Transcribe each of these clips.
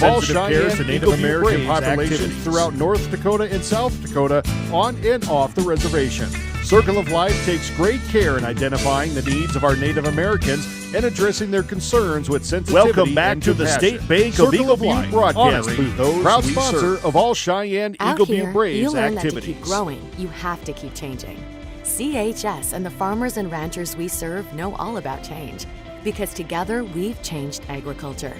All Cheyenne-Eagle American populations throughout North Dakota and South Dakota on and off the reservation. Circle of Life takes great care in identifying the needs of our Native Americans and addressing their concerns with sensitivity. Welcome back to the State Bank of Eagle Butte broadcast booth, proud sponsor of all Cheyenne-Eagle Butte Braves activities. That to keep growing, you have to keep changing. CHS and the farmers and ranchers we serve know all about change, because together we've changed agriculture.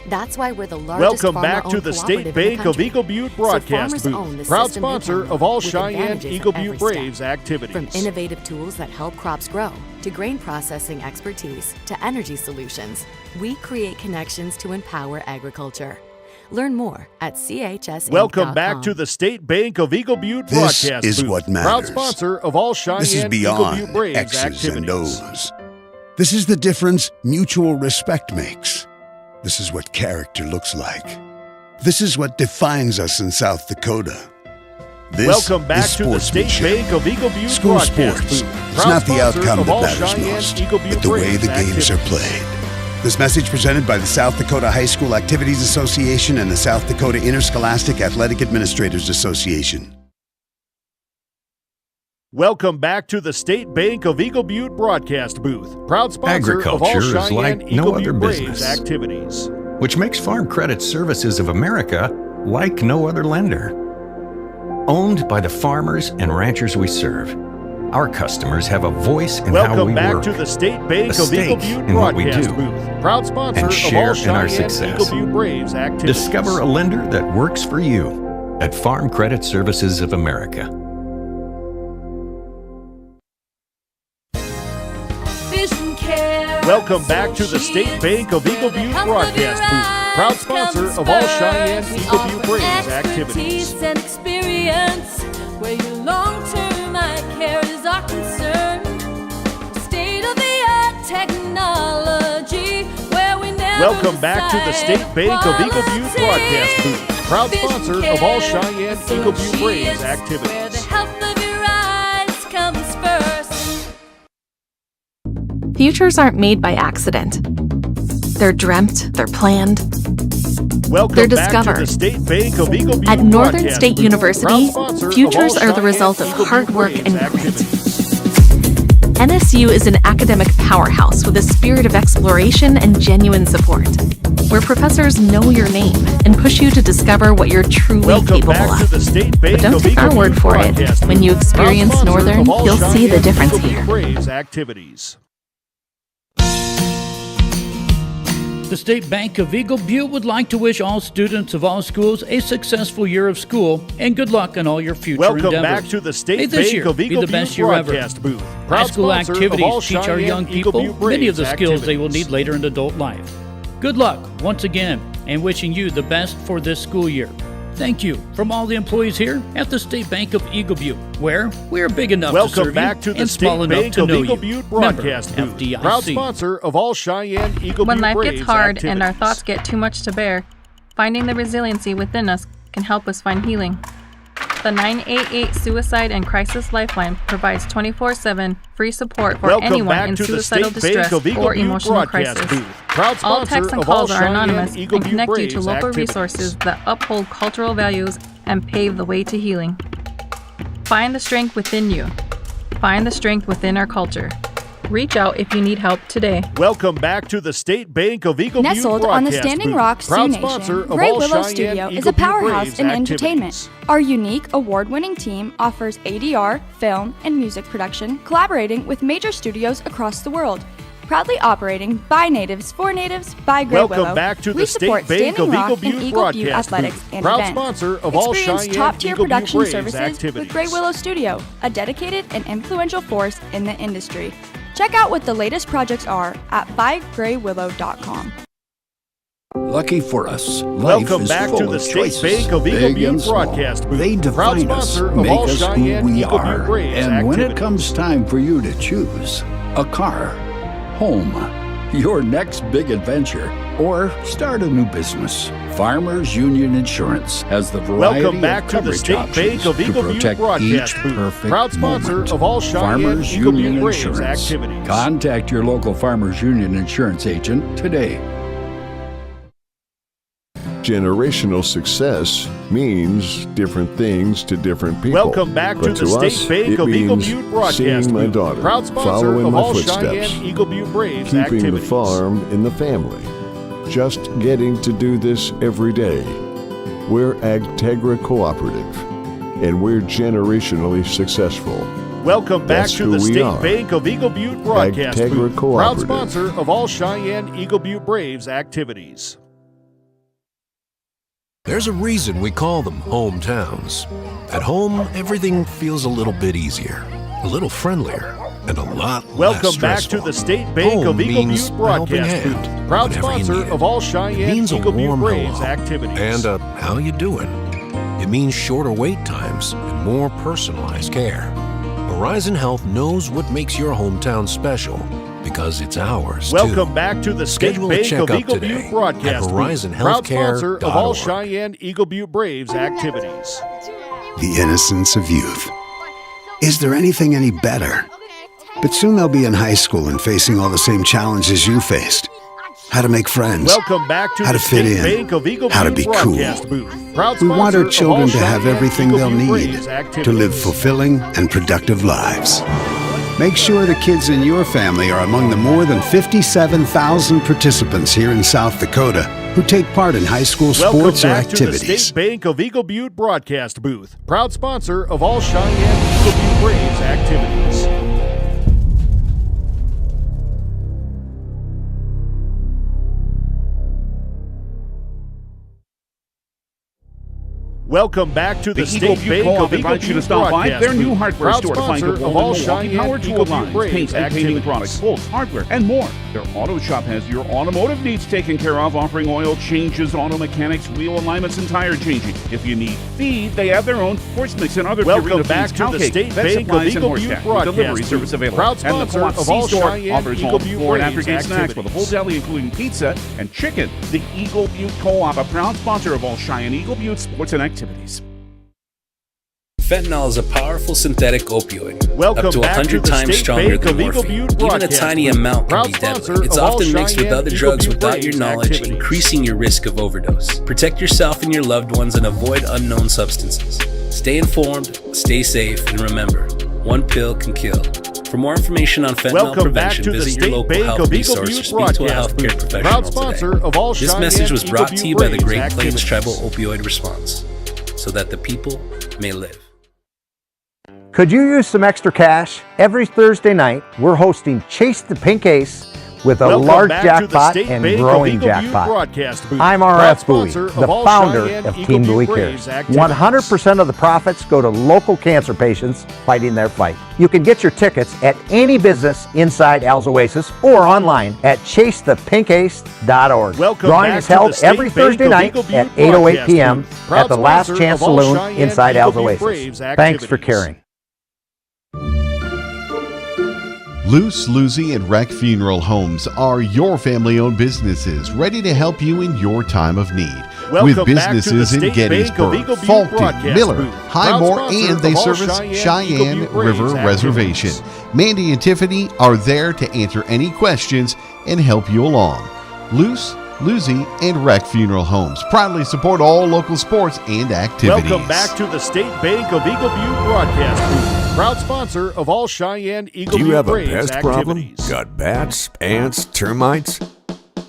That's why we're the largest Welcome back to the State Bank of Eagle Butte broadcast booth, proud sponsor of all Cheyenne-Eagle Butte Braves activities. From innovative tools that help crops grow, to grain processing expertise, to energy solutions, we create connections to empower agriculture. Learn more at CHS. Welcome back to the State Bank of Eagle Butte broadcast This is booth, what matters. proud sponsor of all This is Cheyenne-Eagle Butte beyond Braves X's activities. and O's. This is the difference mutual respect makes. This is what character looks like. This is what defines us in South Dakota. This Welcome back is to the State sportsmanship. Bank of Eagle Butte School broadcast sports. booth, It's proud not the sponsor outcome of that all matters most, Cheyenne-Eagle Butte but the way Braves the games are activities. played. This message presented by the South Dakota High School Activities Association and the South Dakota Interscholastic Athletic Administrators Association. Welcome back to the State Bank of Eagle Butte broadcast booth, proud sponsor of all Agriculture is like Cheyenne-Eagle no other Butte Braves business, activities. which makes Farm Credit Services of America like no other lender. Owned by the farmers and ranchers we serve, our customers have a voice in how Welcome we back work, to the State Bank a of Eagle stake Butte in what we broadcast do, booth, proud sponsor and of share all in our Cheyenne-Eagle success. Butte Braves activities. Discover a lender that works for you at Farm Credit Services of America. Welcome back to the State Bank of Eagle Butte broadcast booth, proud sponsor of all Cheyenne-Eagle Butte Braves activities. And experience where your long-term eye care is our concern. State-of-the-art technology where we never Welcome back to the State Bank of Eagle Butte broadcast booth, proud sponsor of all Cheyenne-Eagle Butte Braves where the activities. health of your eyes comes first. Futures aren't made by accident. They're dreamt, they're planned, Welcome they're back to discovered. the State Bank of Eagle Butte At Northern broadcast State booth, University, proud sponsor of futures all are the result of Cheyenne-Eagle hard Butte work Braves and grit. activities. NSU is an academic powerhouse with a spirit of exploration and genuine support, where professors know your name and push you to discover what you're truly Welcome capable back to of. the State Bank But don't of take Eagle our word Butte for it. broadcast When you booth, experience proud sponsor Northern, of all you'll see the difference Cheyenne-Eagle Butte here. Braves activities. The State Bank of Eagle Butte would like to wish all students of all schools a successful year of school and good luck in all your future Welcome endeavors. back to the State May this Bank year of be Eagle the Butte best year ever. broadcast booth, High proud school sponsor of activities all teach our young Cheyenne-Eagle people Butte many of the Braves skills they will activities. need later in adult life. Good luck once again, and wishing you the best for this school year. Thank you from all the employees here at the State Bank of Eagle Butte, where we're big enough to Welcome serve back you to the and small State enough Bank to of know Eagle you. Butte broadcast Member booth, proud FDIC. sponsor of all Cheyenne-Eagle When Butte life Braves gets hard activities. and our thoughts get too much to bear, finding the resiliency within us can help us find healing. The 988 Suicide and Crisis Lifeline provides 24/7 free support for Welcome anyone back in to the suicidal State distress Bank of Eagle or Butte emotional broadcast crisis. booth, proud All sponsor texts and of all calls are anonymous Cheyenne-Eagle and Butte connect you Braves to local activities. resources that uphold cultural values and pave the way to healing. Find the strength within you. Find the strength within our culture. Reach out if you need help today. Welcome back to the State Bank of Eagle Butte Nestled on the broadcast Standing booth, Rock Sioux proud Nation, sponsor of Grey all Willow Studio Cheyenne-Eagle is a Butte powerhouse Braves in activities. entertainment. Our unique, award-winning team offers ADR, film, and music production, collaborating with major studios across the world. Proudly operating by natives, for natives, by Grey Welcome Willow. back to we the support State Bank Standing of Rock Eagle and Butte Eagle Butte broadcast athletics booth, and proud events. sponsor of all Experience top-tier Cheyenne-Eagle Butte production Braves services activities. with Grey Willow Studio, a dedicated and influential force in the industry. Check out what the latest projects are at bygraywillow.com. Lucky for us, life Welcome is back full to the of State choices, Bank of Eagle big Butte and small. broadcast booth, They proud define us, sponsor of make all us who we Cheyenne-Eagle Butte are. Braves And when it activities. comes time for you to choose a car, home, your next big adventure, or start a new business, Farmers Union Insurance has the variety Welcome back of to the coverage State options Bank of to Eagle Butte protect broadcast each booth, perfect proud sponsor moment. of all Farmers Cheyenne-Eagle Butte Union Braves Insurance. activities. Contact your local Farmers Union Insurance agent today. Generational success means different things to different people. Welcome back to the State Bank of Eagle Butte broadcast seeing my booth. daughter, Proud sponsor following of my all footsteps, Cheyenne-Eagle Butte Braves keeping activities. the farm in the family. Just getting to do this every day. We're Agtegra Cooperative, and we're generationally successful. Welcome back That's to who the we State are. Bank of Eagle Butte broadcast Agtegra booth. Proud Cooperative. sponsor of all Cheyenne-Eagle Butte Braves activities. There's a reason we call them hometowns. At home, everything feels a little bit easier, a little friendlier, and a lot less Welcome back stressful. to the State Bank Home of Eagle means Butte a helping broadcast hand booth. Proud whenever you sponsor need it. of all It means a Cheyenne-Eagle Butte warm Braves hello activities. and a how you doing. It means shorter wait times and more personalized care. Horizon Health knows what makes your hometown special because it's ours too. Welcome back to the State Schedule a Bank of checkup Eagle today Butte broadcast at booth. Proud sponsor of all horizonhealthcare.org. Cheyenne-Eagle Butte Braves activities. The innocence of youth. Is there anything any better? But soon they'll be in high school and facing all the same challenges you faced. How to make friends. Welcome back to how the to fit State in. Bank of Eagle How to Butte be cool. broadcast booth. Proud We want sponsor our of children all to have everything Cheyenne-Eagle they'll Butte need Braves activities. to live fulfilling and productive lives. Make sure the kids in your family are among the more than 57,000 participants here in South Dakota who take part in high school Welcome sports or back to the activities. State Bank of Eagle Butte broadcast booth. Proud sponsor of all Cheyenne-Eagle Butte Braves activities. Welcome back to the Eagle State Butte Bank Co-op of Eagle invites you to Butte stop by broadcast their new booth. hardware Proud store to find sponsor your of all Milwaukee power Cheyenne-Eagle tool Butte lines, Braves paint and painting activities. products, bolts, hardware, and more. Their auto shop has your automotive needs taken care of, offering oil changes, auto mechanics, wheel alignments, and tire changing. If you need feed, they have their own horse mix and other Welcome Purina back feeds, to cow the cake, State vet Bank of supplies, and Eagle horse Butte cash with delivery broadcast service booth. available. Proud And the sponsor Co-op of all C-Store offers Cheyenne-Eagle home, Butte floor, and Braves after-game snacks with a full activities. deli, including pizza and chicken. The Eagle Butte Co-op, a proud sponsor of all Cheyenne-Eagle Butte sports and activities. Fentanyl is a powerful synthetic opioid, Welcome up to back 100 to the times State stronger Bank than of Eagle morphine. Butte Even a broadcast tiny booth. amount can Proud be sponsor deadly. It's of all often mixed with other Cheyenne-Eagle drugs Butte without your Braves knowledge, activities. increasing your risk of overdose. Protect yourself and your loved ones and avoid unknown substances. Stay informed, stay safe, and remember, one pill can kill. For more information on fentanyl Welcome back prevention, to the visit your State local Bank health of Eagle resource or Butte speak to a broadcast healthcare booth. professional Proud sponsor today. of all This message was Cheyenne-Eagle brought to Butte you by the Braves Great Plains activities. Tribal Opioid Response, so that the people may live. Could you use some extra cash? Every Thursday night, we're hosting Chase the Pink Ace with a Welcome large back to the jackpot State and Bank of growing Eagle Butte jackpot. broadcast booth. I'm Proud RF Bowie, sponsor of the all founder Cheyenne of Eagle Team Butte Bowie Braves Cares. activities. 100% of the profits go to local cancer patients fighting their fight. You can get your tickets at any business inside Al's Oasis or online at chasethepinkace.org. Welcome Drawing back is to held the State every Bank Thursday of night Eagle Butte at 8:08 broadcast p.m. booth. Proud at the Last sponsor Chance of all Saloon Cheyenne inside Eagle Al's Butte Oasis. Braves Thanks for activities. caring. Luce, Lucy, and Wreck Funeral Homes are your family-owned businesses ready to help you in your time of need. Welcome With back to the businesses in State Bank of Gettysburg, Eagle Butte Fulton, broadcast Miller, booth. Highmore, Proud sponsor and they of all service Cheyenne Cheyenne Eagle Butte River Braves Reservation. activities. Mandy and Tiffany are there to answer any questions and help you along. Luce, Lucy, and Wreck Funeral Homes proudly support all local sports and activities. Welcome back to the State Bank of Eagle Butte broadcast booth. Proud sponsor of all Cheyenne-Eagle Do you Butte have a Braves pest problem? activities. Got bats, ants, termites?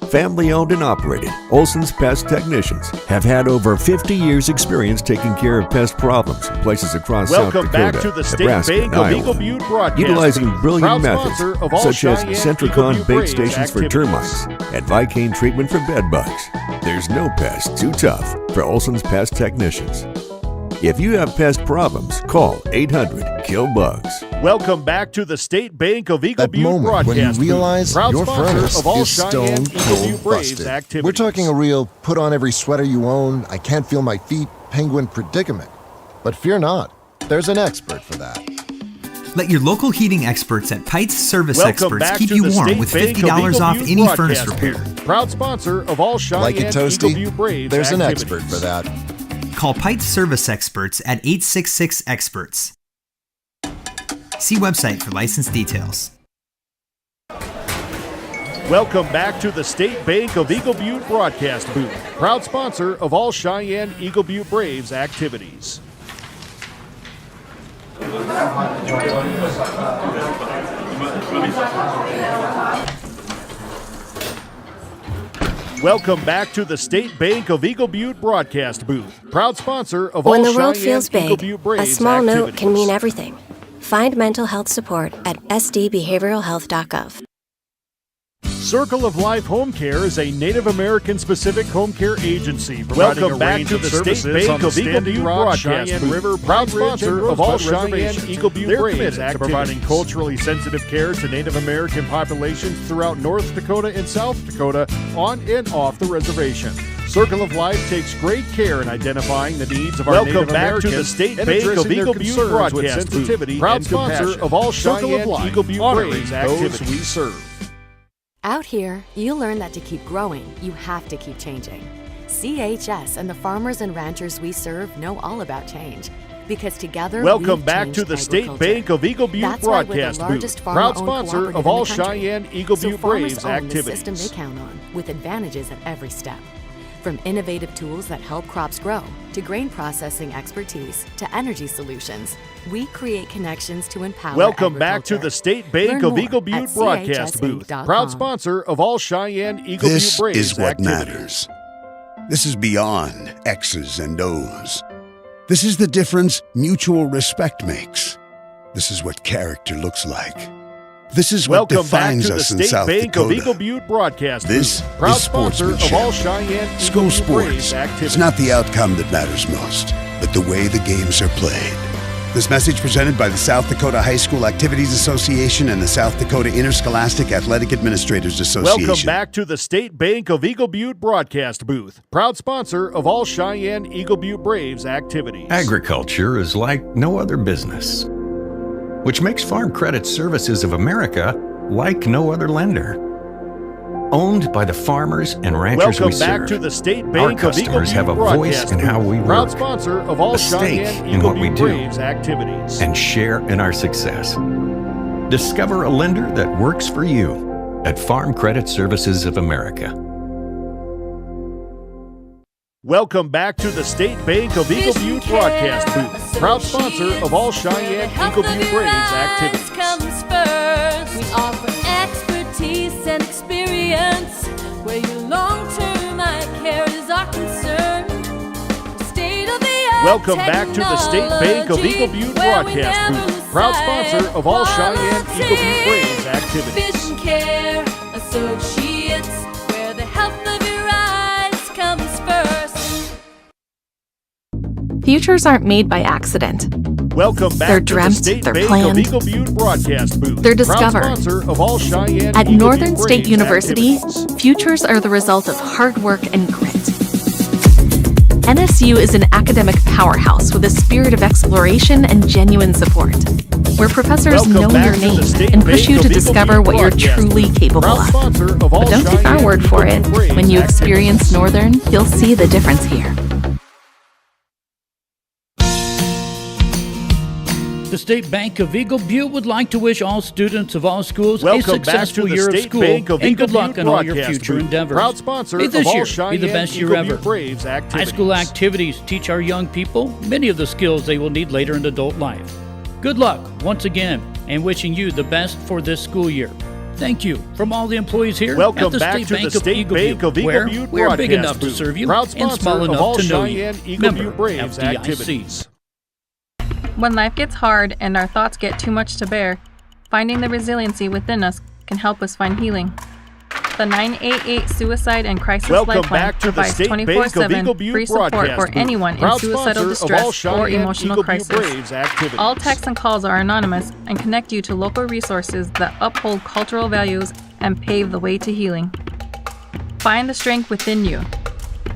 Family owned and operated, Olson's Pest Technicians have had over 50 years experience taking care of pest problems in places across Welcome South back Dakota, to the State Nebraska, Bank and of Iowa. Eagle Butte broadcast Utilizing booth. brilliant Proud methods sponsor of all such as Cheyenne Centricon Eagle Butte bait Braves stations for activities. termites and Vicane treatment for bed bugs. There's no pest too tough for Olson's Pest Technicians. If you have pest problems, call 800-KILL-BUGS. Welcome back to the State Bank of Eagle That Butte moment broadcast when you booth. realize Proud your sponsor furnace of all is stone Cheyenne-Eagle cold Butte Braves busted. activities. We're talking a real put on every sweater you own, I can't feel my feet, penguin predicament. But fear not, there's an expert for that. Let your local heating experts at Pites Service Welcome Experts back keep to you the warm State with Bank of $50 Eagle off Butte any furnace broadcast repair. booth. Proud sponsor of all Like it Cheyenne-Eagle toasty? Butte Braves There's an activities. expert for that. Call Pites Service Experts at 866-EXPERTS. See website for license details. Welcome back to the State Bank of Eagle Butte broadcast booth, proud sponsor of all Cheyenne-Eagle Butte Braves activities. Welcome back to the State Bank of Eagle Butte broadcast booth, proud sponsor of when all the world Cheyenne-Eagle feels big, Butte Braves a small activities. note can mean everything. Find mental health support at sdbehavioralhealth.gov. Circle of Life Home Care is a Native American specific home care agency. Welcome back to the State Bank of Eagle Butte broadcast River, proud sponsor of all Cheyenne-Eagle Butte Braves activities. Providing culturally sensitive care to Native American populations throughout North Dakota and South Dakota on and off the reservation. Circle of Life takes great care in identifying the needs of our Native Americans. Welcome back to the State Bank of Eagle Butte broadcast booth, proud sponsor of all Cheyenne-Eagle Butte Braves activities we serve. Out here, you learn that to keep growing, you have to keep changing. CHS and the farmers and ranchers we serve know all about change. Because together, welcome we've back to the State Bank of Eagle Butte broadcast booth, proud sponsor of all Cheyenne-Eagle Butte Braves activities. The system they count on, with advantages at every step. From innovative tools that help crops grow, to grain processing expertise, to energy solutions, we create connections to empower Welcome back to the State Bank Learn of Eagle more Butte at broadcast booth, proud sponsor of all Cheyenne-Eagle Butte Braves activities. This is what matters. This is beyond X's and O's. This is the difference mutual respect makes. This is what character looks like. This is what defines us in South Dakota. Welcome back to the State Bank of Eagle Butte broadcast This booth, proud is sponsor of sportsmanship. all Cheyenne-Eagle School Butte sports. Braves activities. It's not the outcome that matters most, but the way the games are played. This message presented by the South Dakota High School Activities Association and the South Dakota Interscholastic Athletic Administrators Association. Welcome back to the State Bank of Eagle Butte broadcast booth, proud sponsor of all Cheyenne-Eagle Butte Braves activities. Agriculture is like no other business, which makes Farm Credit Services of America like no other lender. Owned by the farmers and ranchers we Welcome serve, back to the State our Bank of Eagle customers have a Butte voice broadcast in how we booth, proud work, sponsor of all a stake in Cheyenne-Eagle what we Butte do, Braves activities. and share in our success. Discover a lender that works for you at Farm Credit Services of America. Welcome back to the State Bank of Eagle Butte broadcast booth, proud sponsor of all Cheyenne-Eagle Butte Braves activities. Comes first. We offer expertise and experience where your long-term eye care is our concern. State-of-the-art Welcome back to the State Bank of Eagle Butte broadcast booth, proud sponsor of all Cheyenne-Eagle Butte Braves activities. Vision Care Associates, where the health of your eyes comes first. Futures aren't made by accident. Welcome back They're to dreamt, the State they're Bank planned, of Eagle Butte broadcast booth. they're proud discovered. sponsor of all Cheyenne At Eagle Northern Butte State Braves University, activities. futures are the result of hard work and grit. NSU is an academic powerhouse with a spirit of exploration and genuine support, where professors Welcome know back your to the name State and push Bank you to of Eagle discover Butte what you're broadcast truly booth, capable proud of. sponsor of all But don't take our Cheyenne word for Eagle it. Butte Braves When you activities. experience Northern, you'll see the difference here. The State Bank of Eagle Butte would like to wish all students of all schools Welcome a successful back to the year of State school Bank of and Eagle good luck Butte in all your broadcast future booth, endeavors. proud sponsor May of this all year be the best year Cheyenne-Eagle ever. Butte Braves activities. High school activities teach our young people many of the skills they will need later in adult life. Good luck once again, and wishing you the best for this school year. Thank you from all the employees here Welcome at the back State to Bank the of State Eagle Bank Butte, of Eagle where Butte we're big broadcast enough to booth, serve you proud and sponsor small of enough all to know you. Cheyenne-Eagle Member Butte Braves FDIC. activities. When life gets hard and our thoughts get too much to bear, finding the resiliency within us can help us find healing. The 988 Suicide and Crisis Welcome Lifeline back to the provides State Bank of 24/7 Eagle Butte free support broadcast for booth, anyone in proud suicidal sponsor of all distress or emotional Cheyenne-Eagle Butte crisis. Braves activities. All texts and calls are anonymous and connect you to local resources that uphold cultural values and pave the way to healing. Find the strength within you.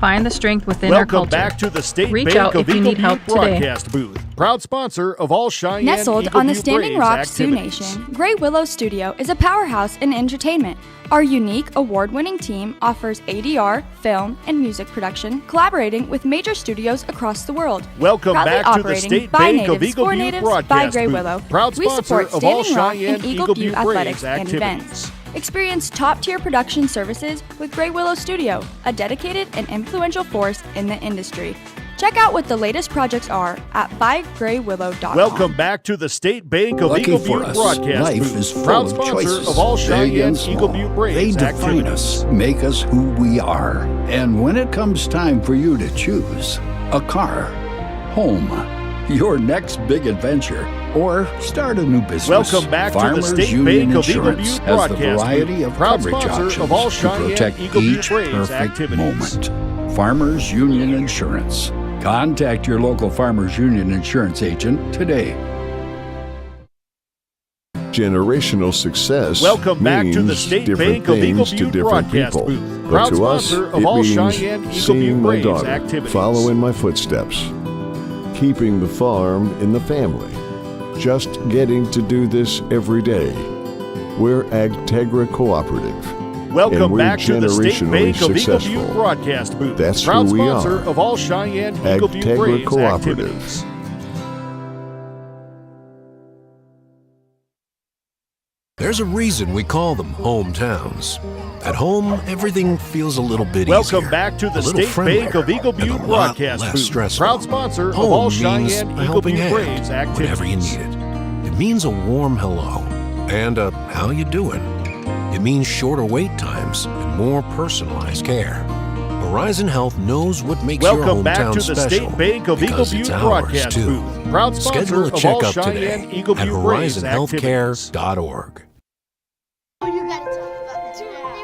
Find the strength within our Welcome culture. back to the State Reach Bank out of if you Eagle need help Butte today. broadcast booth, proud sponsor of all Cheyenne Nestled Eagle on the Butte Standing Braves Rock Sioux activities. Nation, Great Willow Studio is a powerhouse in entertainment. Our unique, award-winning team offers ADR, film, and music production, collaborating with major studios across the world. Welcome Proudly back to the operating State by Bank natives of Eagle for Butte natives by broadcast Grey booth, Willow. proud We sponsor support of all Standing Rock Cheyenne and Eagle Eagle Butte Butte athletics Braves and events. activities. Experience top-tier production services with Grey Willow Studio, a dedicated and influential force in the industry. Check out what the latest projects are at 5graywillow.com. Welcome back to the State Bank of Lucky Eagle for Butte us, broadcast life booth. is full Proud of sponsor choices, of all big Cheyenne and small. Eagle Butte Braves They define activities. us, make us who we are. And when it comes time for you to choose a car, home, your next big adventure, or start a new business, Welcome back to the Farmers State Union Bank of Eagle Insurance Butte has the broadcast variety booth. of Proud coverage sponsor options of all to Cheyenne protect Eagle Butte each Braves perfect activities. moment. Farmers Union Insurance. Contact your local Farmers Union Insurance agent today. Generational success Welcome back to the means State different Bank of Eagle things to Butte different broadcast people. booth. But Proud to us, sponsor it of all means Cheyenne Eagle seeing Butte my Braves daughter activities. follow in my footsteps, keeping the farm in the family, just getting to do this every day. We're Agtegra Cooperative. Welcome and we're back to the State generationally Bank of Eagle successful. Butte broadcast booth. That's Proud who we sponsor are. of all Cheyenne Eagle Butte Agtegra Braves Cooperative. activities. There's a reason we call them hometowns. At home, everything feels a little bit Welcome easier, back to the a little State Bank friendlier, of Eagle and a Butte lot broadcast less booth. stressful. Proud sponsor of Home all means Cheyenne a Eagle helping Butte hand Braves whenever you activities. need it. It means a warm hello and a how you doing. It means shorter wait times and more personalized care. Horizon Health knows what makes your Welcome hometown back to the special State Bank of Eagle because Butte it's ours broadcast too. booth. Proud sponsor Schedule a of all checkup Cheyenne today Eagle at Butte Braves activities. horizonhealthcare.org.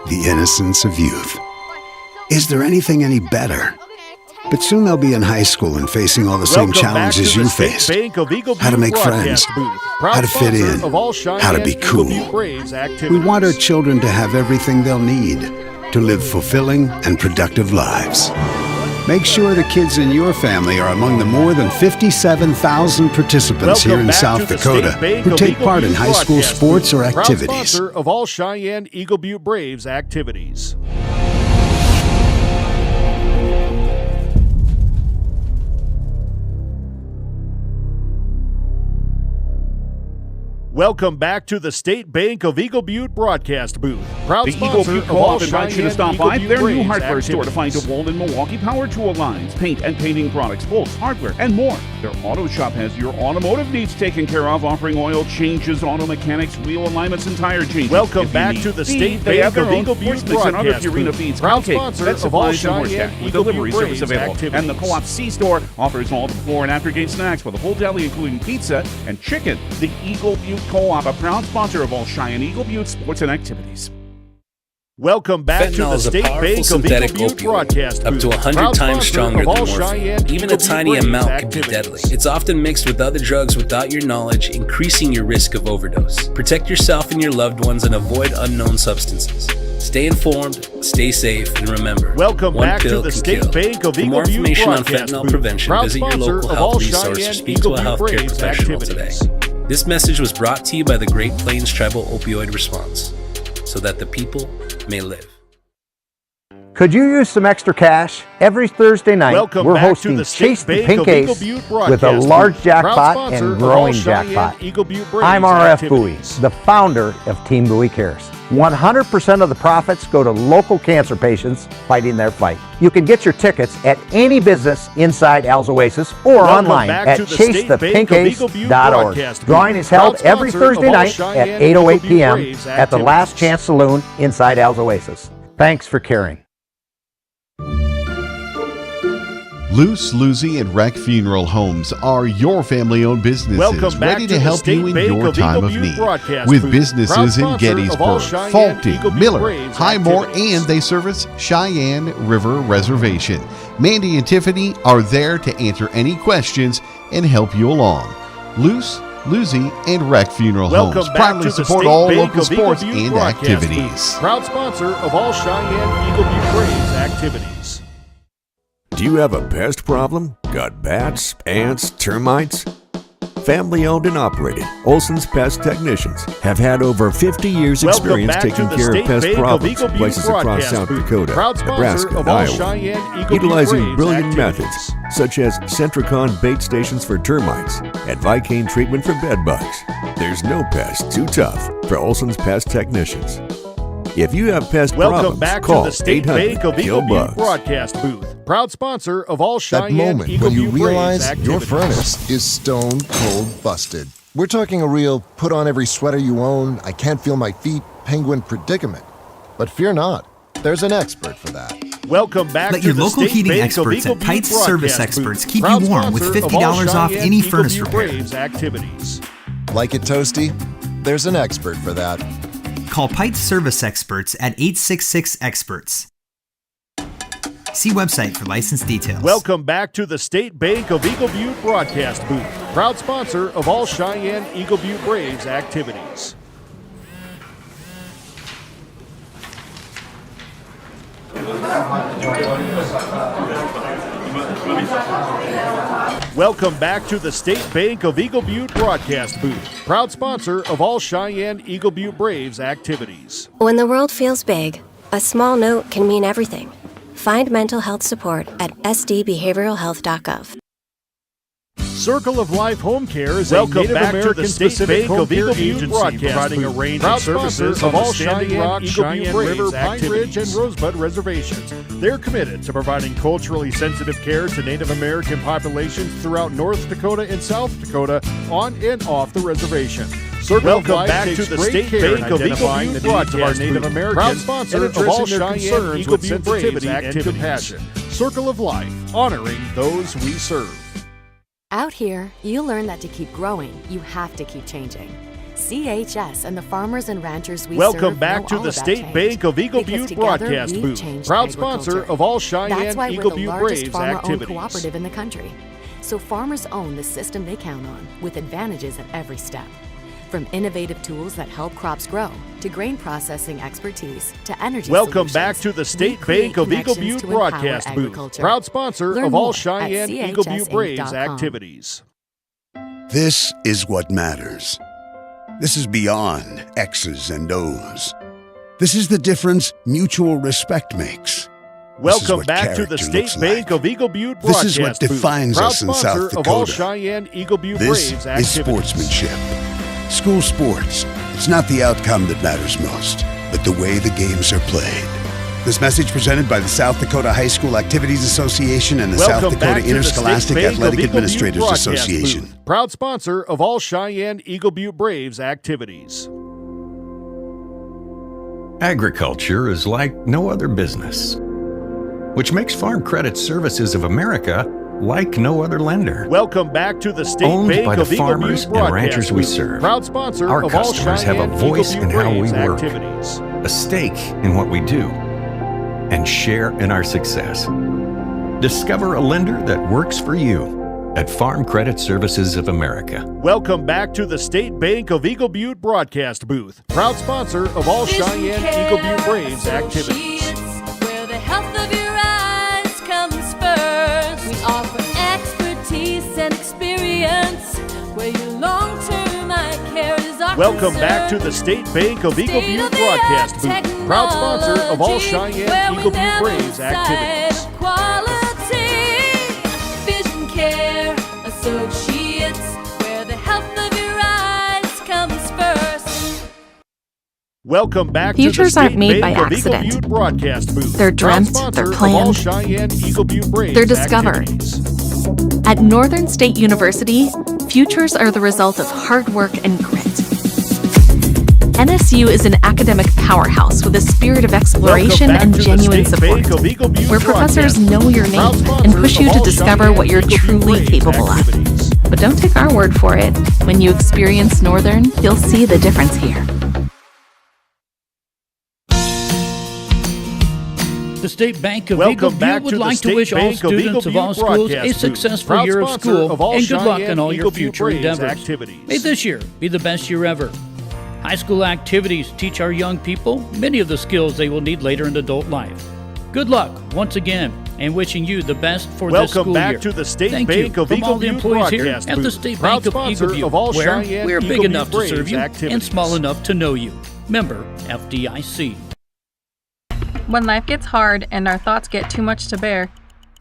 The innocence of youth. Is there anything any better? But soon they'll be in high school and facing all the same Welcome challenges back to you the State faced. Bank of Eagle How to Butte make friends, broadcast booth. Proud how to fit sponsor in, of all Cheyenne how to be Eagle cool. Butte Braves activities. We want our children to have everything they'll need to live fulfilling and productive lives. Make sure the kids in your family are among the more than 57,000 participants here in South Dakota who take part in high school sports or Proud activities. sponsor of all Cheyenne Eagle Butte Braves activities. Welcome back to the State Bank of Eagle Butte broadcast booth. Proud The Eagle sponsor Butte of all Co-op invites you to Cheyenne stop Eagle by Butte their new Braves hardware store to find activities. DeWalt and Milwaukee power tool lines, paint and painting products, bolts, hardware, and more. Their auto shop has your automotive needs taken care of, offering oil changes, auto mechanics, wheel alignments, and tire changes. Welcome If you back need to the feed, State they have Bank their of own Eagle Butte horse mix and other broadcast Purina booth. feeds, Proud cow cake, sponsor pet of all supplies, and horse Cheyenne cash with Eagle delivery Butte service Braves available. And the activities. Co-op C-Store offers all the before and after game snacks with a whole deli including pizza and chicken. The Eagle Butte Co-op, a proud sponsor of all Cheyenne Eagle Butte sports and activities. Welcome back to Fentanyl the is a State powerful Bank of synthetic Eagle Butte opioid, broadcast up booth. to 100 Proud times sponsor stronger of than all morphine. Cheyenne Even Eagle a Butte tiny Braves amount can be activities. deadly. It's often mixed with other drugs without your knowledge, increasing your risk of overdose. Protect yourself and your loved ones and avoid unknown substances. Stay informed, stay safe, and remember, Welcome one back to pill the can State kill. Bank of For Eagle more Butte information on broadcast fentanyl booth. prevention, Proud visit your sponsor local of health all resource or Cheyenne speak to Eagle a Butte healthcare Braves professional today. activities. This message was brought to you by the Great Plains Tribal Opioid Response, so that the people may live. Could you use some extra cash? Every Thursday night, Welcome we're back to hosting the State Chase the Bank Pink of Eagle Ace Butte with a broadcast large booth. jackpot Proud sponsor and of all growing Cheyenne jackpot. Eagle Butte Braves I'm RF Bowie, activities. the founder of Team Bowie Cares. 100% of the profits go to local cancer patients fighting their fight. You can get your tickets at any business inside Al's Oasis or Welcome online back at to the State Bank of Eagle Butte chasethepinkace.org. broadcast booth. Drawing is held Proud every sponsor of Thursday all night Cheyenne at Eagle 8:08 Butte p.m. Braves at the Last activities. Chance Saloon inside Al's Oasis. Thanks for caring. Luce, Lucy, and Wreck Funeral Homes are your family-owned businesses Welcome back ready to to the help State you in Bank your of time Eagle of Butte need. broadcast With booth. businesses Proud in sponsor of all Gettysburg, Cheyenne Fulton, Eagle Butte Miller, Braves Highmore, activities. and they service Cheyenne River Reservation. Mandy and Tiffany are there to answer any questions and help you along. Luce, Lucy, and Wreck Funeral Welcome Homes back proudly to the support State all Bank local of Eagle sports Butte and broadcast activities. booth. Proud sponsor of all Cheyenne Eagle Butte Braves activities. Do you have a pest problem? Got bats, ants, termites? Family owned and operated, Olson's Pest Technicians have had over 50 years Welcome experience back to taking the care State of pest Bank of problems Eagle in Butte places across broadcast South booth. Dakota, Proud sponsor Nebraska, of and all Iowa. Cheyenne Eagle Butte Utilizing Braves brilliant activities. methods such as Centricon bait stations for termites and Vicane treatment for bed bugs. There's no pest too tough for Olson's Pest Technicians. If you have pest Welcome problems, back call to the State 800 Bank of Kill Eagle Butte Bugs. broadcast booth. Proud sponsor of all That Cheyenne moment Eagle when you Butte Braves realize your activities. furnace is stone cold busted. We're talking a real put on every sweater you own, I can't feel my feet, penguin predicament. But fear not, there's an expert for that. Welcome back Let to your the local State heating Bank experts of at Eagle Pite's Butte Service broadcast Experts booth. keep Proud you warm with sponsor of all $50 off Cheyenne any Eagle furnace Butte repair. Braves activities. Like it toasty? There's an expert for that. Call Pite's Service Experts at 866-EXPERTS. See website for license details. Welcome back to the State Bank of Eagle Butte broadcast booth. Proud sponsor of all Cheyenne Eagle Butte Braves activities. Welcome back to the State Bank of Eagle Butte broadcast booth. Proud sponsor of all Cheyenne Eagle Butte Braves activities. When the world feels big, a small note can mean everything. Find mental health support at sdbehavioralhealth.gov. Circle of Life Home Care is a Native American specific Bank of Eagle Butte broadcast providing a range of services of all Standing Rock, Cheyenne River, Pine Ridge, and Rosebud reservations. They're committed to providing culturally sensitive care to Native American populations throughout North Dakota and South Dakota on and off the reservation. Welcome back to the State Bank of Eagle Butte broadcast of our Native Americans, proud sponsor of all Cheyenne Eagle Butte Braves and compassion. Circle of Life, honoring those we serve. Out here, you learn that to keep growing, you have to keep changing. CHS and the farmers and ranchers we serve Welcome back know to all the about State change. Bank of Eagle Because Butte together, broadcast we've booth. changed Proud agriculture. sponsor of all That's Cheyenne why Eagle we're the Butte largest Braves farmer-owned activities. cooperative in the country. So farmers own the system they count on, with advantages at every step. From innovative tools that help crops grow, to grain processing expertise, to energy Welcome solutions, back to the we State create Bank of Eagle connections Butte to empower broadcast booth. agriculture. Proud sponsor Learn of all more at Cheyenne Eagle Butte Braves chsinc.com. activities. This is what matters. This is beyond X's and O's. This is the difference mutual respect makes. Welcome back to the State Bank of Eagle Butte broadcast This is what booth. defines Proud us in sponsor South of all Dakota. Cheyenne Eagle Butte This Braves is activities. sportsmanship. School sports. It's not the outcome that matters most, but the way the games are played. This message presented by the South Dakota High School Activities Association and the South Welcome Dakota back to the Interscholastic State Bank of Athletic Eagle Butte Administrators broadcast Association. booth. Proud sponsor of all Cheyenne Eagle Butte Braves activities. Agriculture is like no other business, which makes Farm Credit Services of America like no other lender. Welcome back to the State Owned Bank by the of Eagle farmers Butte and broadcast ranchers we booth. serve. Proud sponsor Our of all customers have a Cheyenne voice Eagle in Butte how we Braves work, activities. a stake in what we do, and share in our success. Discover a lender that works for you at Farm Credit Services of America. Welcome back to the State Bank of Eagle Butte broadcast booth. Proud sponsor of all Cheyenne Eagle Butte Braves activities. Where the health of your eyes comes first. We offer expertise and experience. Where your long-term eye care is our Welcome concern. back to the State Bank of Eagle Butte broadcast booth. Proud sponsor of all Cheyenne Eagle Butte Braves activities. Quality Vision Care Associates, where the health of your eyes comes first. Welcome back Futures to the aren't State made Bank by of Eagle accident. Butte broadcast booth. They're Proud dreamt, sponsor they're of all planned. Cheyenne Eagle Butte Braves They're discovered. activities. At Northern State University, futures are the result of hard work and grit. NSU is an academic powerhouse with a spirit of exploration Welcome back and to the genuine State support, Bank of Eagle Butte where professors broadcast know your Proud name sponsor and push you of to all discover Cheyenne what you're Eagle Butte truly Braves capable of. activities. But don't take our word for it. When you experience Northern, you'll see the difference here. The State Bank of Welcome Eagle back Butte would to the like to State wish all Bank of Eagle students of Butte all schools a broadcast booth. successful Proud year of sponsor school of all and good luck Cheyenne in all your Eagle Butte future Braves endeavors. activities. May this year be the best year ever. High school activities teach our young people many of the skills they will need later in adult life. Good luck once again, and wishing you the best for this Welcome school back year. to the State Thank Bank you of from Eagle all the Butte employees here broadcast at the booth. State Proud Bank of sponsor Eagle Butte, of all where Cheyenne we are Eagle big Butte enough to serve Braves you and activities. small enough to know you. Member FDIC. When life gets hard and our thoughts get too much to bear,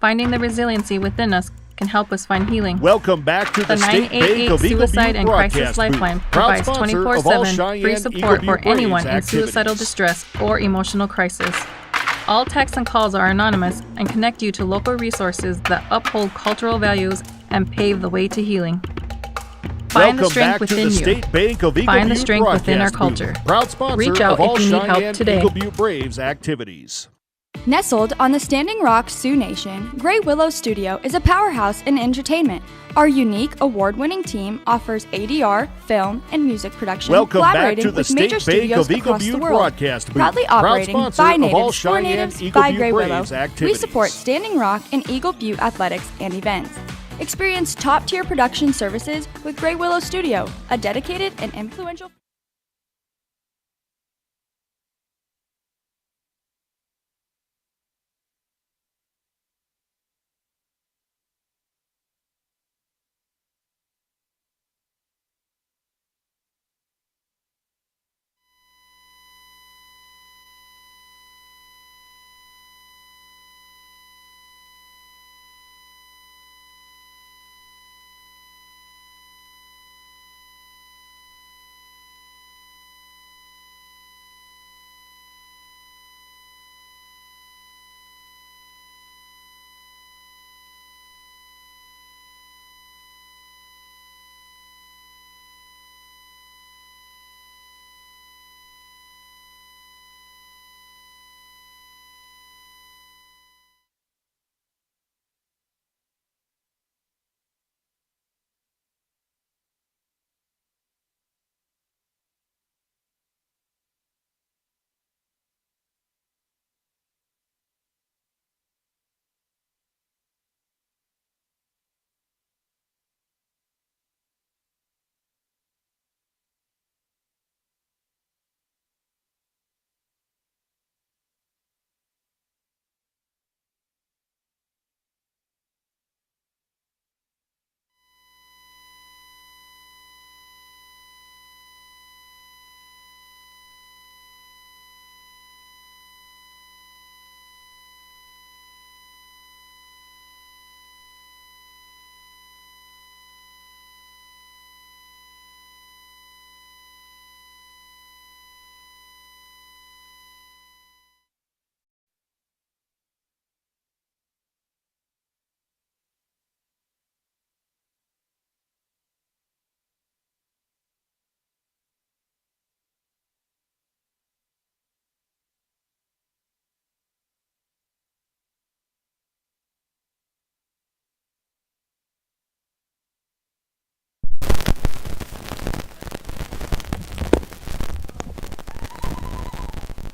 finding the resiliency within us can can help us find healing. Welcome back to the State Bank of Eagle Suicide Butte and Crisis broadcast Lifeline booth. Proud provides sponsor of all 24/7 free Cheyenne-Eagle support for Butte Braves anyone in activities. suicidal distress or emotional crisis. All texts and calls are anonymous and connect you to local resources that uphold cultural values and pave the way to healing. Find the Welcome strength back to within the you. State Bank of Eagle Find the Butte strength within our broadcast booth. culture. Proud sponsor Reach out of all if you need help today. Cheyenne-Eagle Butte Braves activities. Nestled on the Standing Rock Sioux Nation, Great Willow Studio is a powerhouse in entertainment. Our unique, award-winning team offers ADR, film, and music production, Welcome back collaborating to the with State major Bank studios of Eagle across the Butte world. broadcast booth. Proudly Proud operating sponsor by of all natives, for natives, Cheyenne-Eagle by Butte Great Braves Willow. We activities. support Standing Rock and Eagle Butte athletics and events. Experience top-tier production services with Great Willow Studio, a dedicated and influential...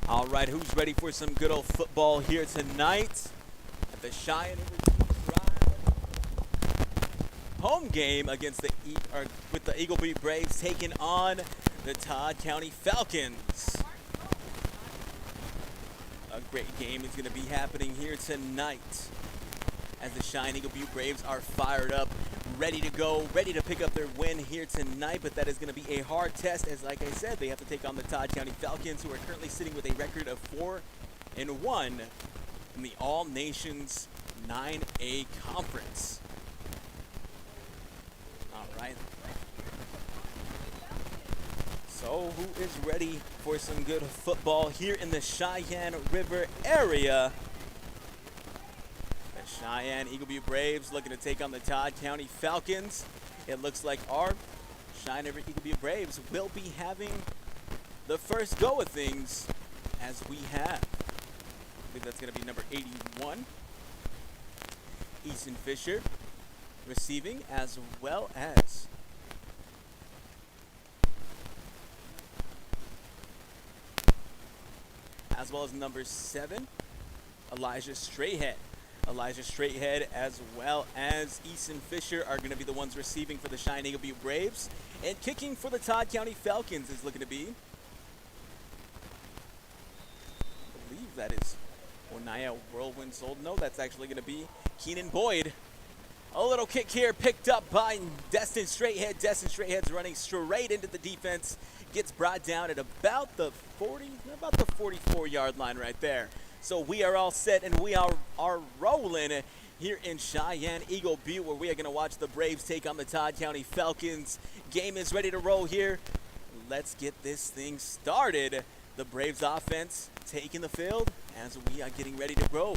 All right, who's ready for some good old football here tonight at the Cheyenne-Eagle home game against with the Eagle Butte Braves taking on the Todd County Falcons. A great game is going to be happening here tonight as the Cheyenne-Eagle Butte Braves are fired up, ready to go, ready to pick up their win here tonight, but that is going to be a hard test as, like I said, they have to take on the Todd County Falcons, who are currently sitting with a record of 4-1 in the All-Nations 9A Conference. All right. So who is ready for some good football here in the Cheyenne River area? The Cheyenne-Eagle Butte Braves looking to take on the Todd County Falcons. It looks like our Cheyenne-Eagle Butte Braves will be having the first go of things as we have. I believe that's going to be number 81. Easton Fisher receiving, as well as number 7, Elijah Strayhead. Elijah Strayhead as well as Easton Fisher are going to be the ones receiving for the Cheyenne-Eagle Butte Braves. And kicking for the Todd County Falcons is looking to be, I believe that is Onaya Whirlwind Sold. No, that's actually going to be Keenan Boyd. A little kick here picked up by Destin Straighthead. Destin Straighthead's running straight into the defense. Gets brought down at about the 44-yard line right there. So we are all set and we are rolling here in Cheyenne-Eagle Butte, where we are going to watch the Braves take on the Todd County Falcons. Game is ready to roll here. Let's get this thing started. The Braves offense taking the field as we are getting ready to grow.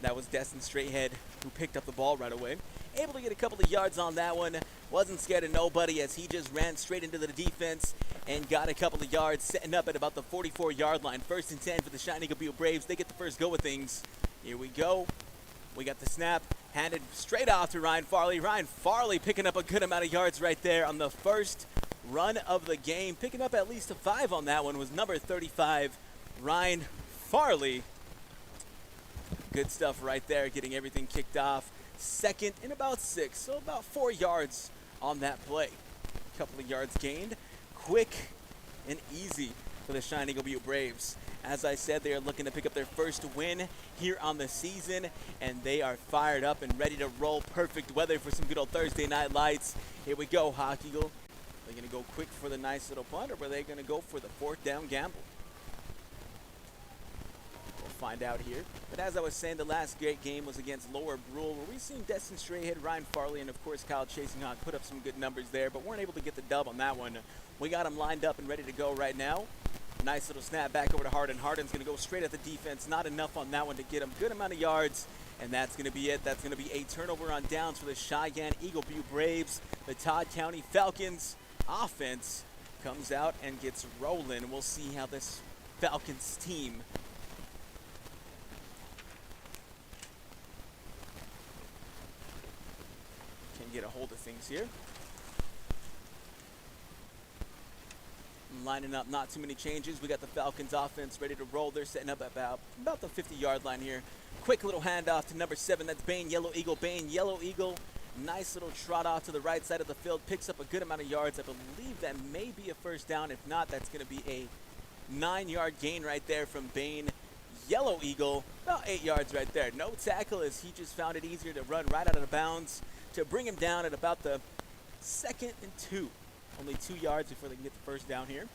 That was Destin Straighthead who picked up the ball right away. Able to get a couple of yards on that one. Wasn't scared of nobody as he just ran straight into the defense and got a couple of yards, setting up at about the 44-yard line. 1st and 10 for the Cheyenne-Eagle Butte Braves. They get the first go of things. Here we go. We got the snap handed straight off to Ryan Farley. Ryan Farley picking up a good amount of yards right there on the first run of the game. Picking up at least a 5 on that one was number 35, Ryan Farley. Good stuff right there, getting everything kicked off. 2nd and about 6, so about 4 yards on that play. A couple of yards gained. Quick and easy for the Cheyenne-Eagle Butte Braves. As I said, they are looking to pick up their first win here on the season, and they are fired up and ready to roll. Perfect weather for some good old Thursday night lights. Here we go, Hawk Eagle. Are they going to go quick for the nice little punt, or are they going to go for the 4th down gamble? We'll find out here. But as I was saying, the last great game was against Lower Brule, where we've seen Destin Straighthead, Ryan Farley, and of course Kyle Chasing Hawk put up some good numbers there, but weren't able to get the dub on that one. We got them lined up and ready to go right now. Nice little snap back over to Harden. Harden's going to go straight at the defense. Not enough on that one to get him. Good amount of yards, and that's going to be it. That's going to be a turnover on downs for the Cheyenne-Eagle Butte Braves. The Todd County Falcons offense comes out and gets rolling. We'll see how this Falcons team can get a hold of things here. Lining up, not too many changes. We got the Falcons offense ready to roll. They're setting up about the 50-yard line here. Quick little handoff to number 7. That's Bane Yellow Eagle. Bane Yellow Eagle, nice little trot off to the right side of the field. Picks up a good amount of yards. I believe that may be a first down. If not, that's going to be a 9-yard gain right there from Bane Yellow Eagle. About 8 yards right there. No tackle as he just found it easier to run right out of bounds to bring him down at about the 2nd and 2. Only 2 yards before they can get the first down here.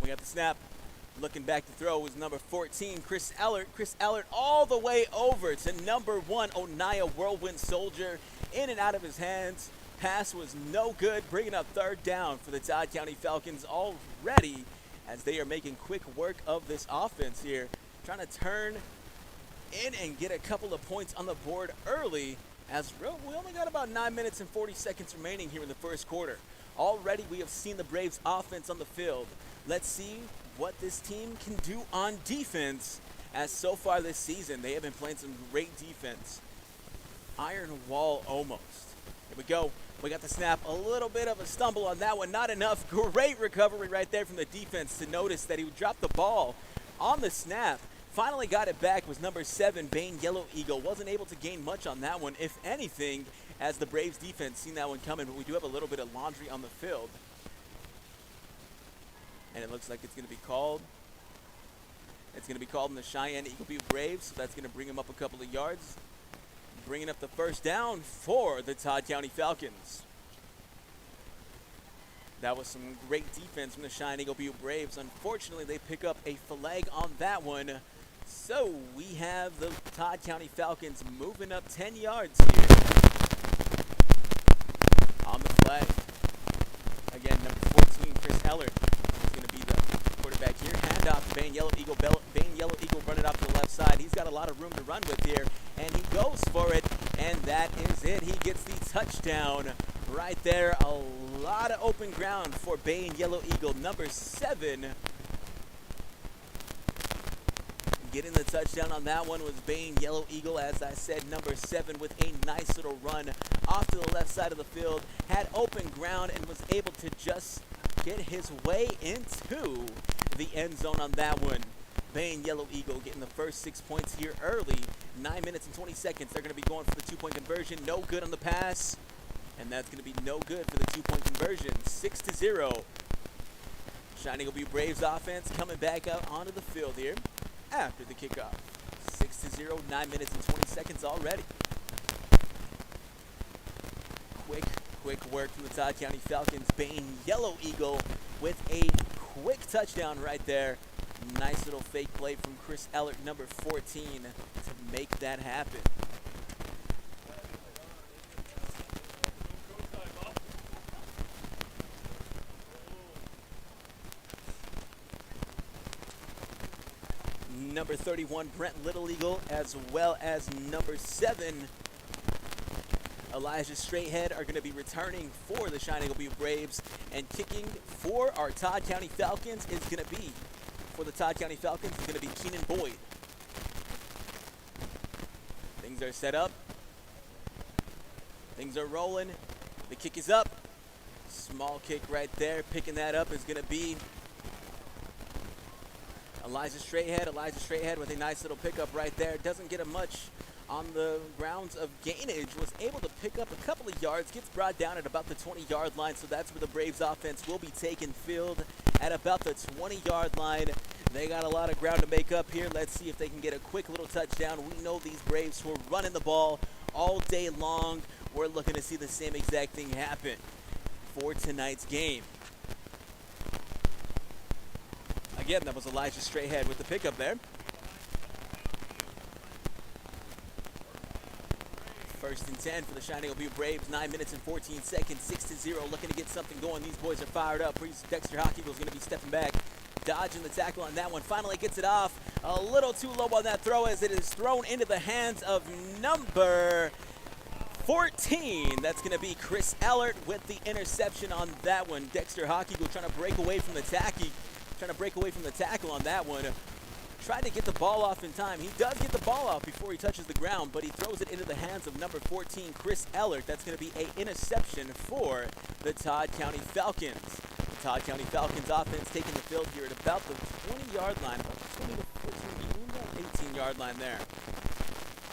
We got the snap. Looking back to throw was number 14, Chris Allert. Chris Allert all the way over to number 1, Onaya Whirlwind Soldier. In and out of his hands. Pass was no good, bringing up 3rd down for the Todd County Falcons already as they are making quick work of this offense here. Trying to turn in and get a couple of points on the board early. As we only got about 9 minutes and 40 seconds remaining here in the first quarter. Already we have seen the Braves offense on the field. Let's see what this team can do on defense, as so far this season they have been playing some great defense. Iron wall almost. Here we go. We got the snap. A little bit of a stumble on that one. Not enough. Great recovery right there from the defense to notice that he dropped the ball on the snap. Finally got it back was number 7, Bane Yellow Eagle. Wasn't able to gain much on that one, if anything, as the Braves defense seen that one coming, but we do have a little bit of laundry on the field. And it looks like it's going to be called. It's going to be called in the Cheyenne-Eagle Butte Braves, so that's going to bring him up a couple of yards. Bringing up the first down for the Todd County Falcons. That was some great defense from the Cheyenne-Eagle Butte Braves. Unfortunately, they pick up a flag on that one. So we have the Todd County Falcons moving up 10 yards here on the flag. Again, number 14, Chris Ellert is going to be the quarterback here. Handoff to Bane Yellow Eagle. Bane Yellow Eagle running off to the left side. He's got a lot of room to run with here, and he goes for it, and that is it. He gets the touchdown right there. A lot of open ground for Bane Yellow Eagle. Number 7. Getting the touchdown on that one was Bane Yellow Eagle, as I said, number 7 with a nice little run off to the left side of the field. Had open ground and was able to just get his way into the end zone on that one. Bane Yellow Eagle getting the first 6 points here early. 9 minutes and 20 seconds. They're going to be going for the 2-point conversion. No good on the pass. And that's going to be no good for the 2-point conversion. 6-0. Cheyenne-Eagle Butte Braves offense coming back out onto the field here after the kickoff. 6-0, 9 minutes and 20 seconds already. Quick work from the Todd County Falcons. Bane Yellow Eagle with a quick touchdown right there Nice little fake play from Chris Ellert, number 14, to make that happen. Number 31, Brent Little Eagle, as well as number 7, Elijah Straighthead, are going to be returning for the Cheyenne-Eagle Butte Braves, and kicking for our Todd County Falcons is going to be, Keenan Boyd. Things are set up. Things are rolling. The kick is up. Small kick right there. Picking that up is going to be Elijah Straighthead with a nice little pickup right there. Doesn't get a much on the grounds of gainage. Was able to pick up a couple of yards. Gets brought down at about the 20-yard line. So that's where the Braves offense will be taking field, at about the 20-yard line. They got a lot of ground to make up here. Let's see if they can get a quick little touchdown. We know these Braves who are running the ball all day long. We're looking to see the same exact thing happen for tonight's game. Again, that was Elijah Straighthead with the pickup there. First and 10 for the Cheyenne-Eagle Butte Braves. 9 minutes and 14 seconds, 6-0. Looking to get something going. These boys are fired up. Dexter Hockeygle's going to be stepping back, dodging the tackle on that one. Finally gets it off. A little too low on that throw as it is thrown into the hands of number 14. That's going to be Chris Ellert with the interception on that one. Dexter Hockeygle's trying to break away from the tackle on that one. Tried to get the ball off in time. He does get the ball off before he touches the ground, but he throws it into the hands of number 14, Chris Ellert. That's going to be an interception for the Todd County Falcons. The Todd County Falcons offense taking the field here at about the 20-yard line, about 20 to 14, 18-yard line there.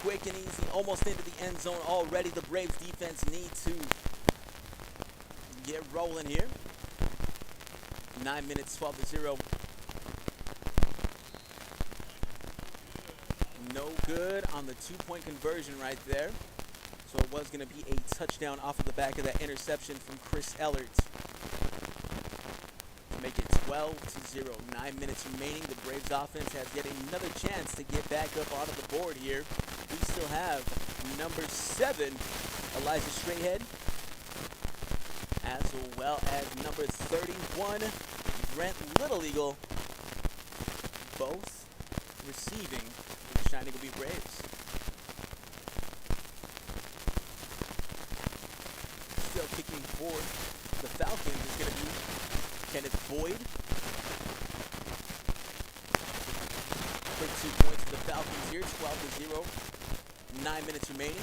Quick and easy, almost into the end zone already. The Braves defense need to get rolling here. 9 minutes, 12-0. No good on the two-point conversion right there. So it was going to be a touchdown off of the back of that interception from Chris Ellert to make it 12-0. 9 minutes remaining. The Braves offense has yet another chance to get back up onto the board here. We still have number 7, Elijah Straighthead, as well as number 31, Brent Little Eagle, both receiving the Cheyenne-Eagle Butte Braves. Still kicking for the Falcons is going to be Kenneth Boyd. Quick 2 points for the Falcons here, 12-0. 9 minutes remaining.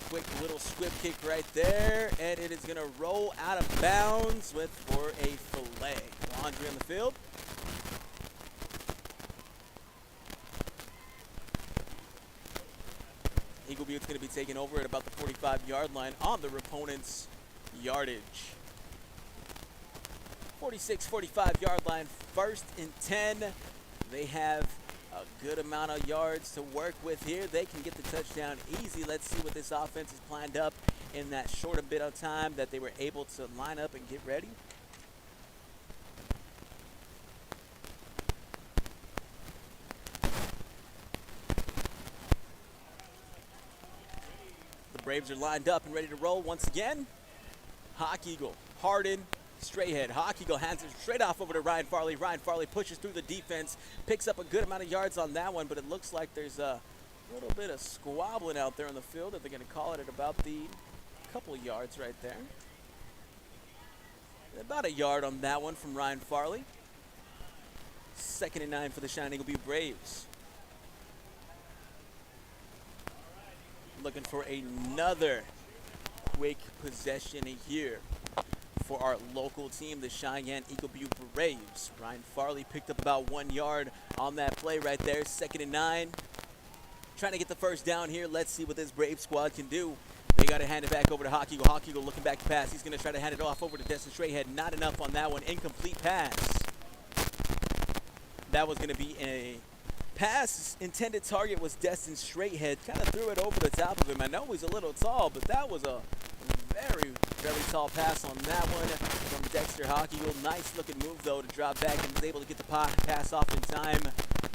Quick little squib kick right there, and it is going to roll out of bounds for a fillet. Laundry on the field. Eagle Butte's going to be taking over at about the 45-yard line on their opponent's yardage. 46-45-yard line, 1st and 10. They have a good amount of yards to work with here. They can get the touchdown easy. Let's see what this offense has planned up in that short a bit of time that they were able to line up and get ready. The Braves are lined up and ready to roll once again. Hockeygle's, Hardin, Straighthead. Hockeygle's hands it straight off over to Ryan Farley. Ryan Farley pushes through the defense, picks up a good amount of yards on that one, but it looks like there's a little bit of squabbling out there in the field. If they're going to call it at about the couple of yards right there. About a yard on that one from Ryan Farley. 2nd and 9 for the Cheyenne-Eagle Butte Braves. Looking for another quick possession here for our local team, the Cheyenne-Eagle Butte Braves. Ryan Farley picked up about 1 yard on that play right there. 2nd and 9. Trying to get the first down here. Let's see what this Brave squad can do. They got to hand it back over to Hockeygle's. Hockeygle's looking back to pass. He's going to try to hand it off over to Destin Straighthead. Not enough on that one. Incomplete pass. That was going to be a pass. Intended target was Destin Straighthead. Kind of threw it over the top of him. I know he's a little tall, but that was a Very tall pass on that one from Dexter Hawk-Eagle. Nice looking move though to drop back and was able to get the pass off in time.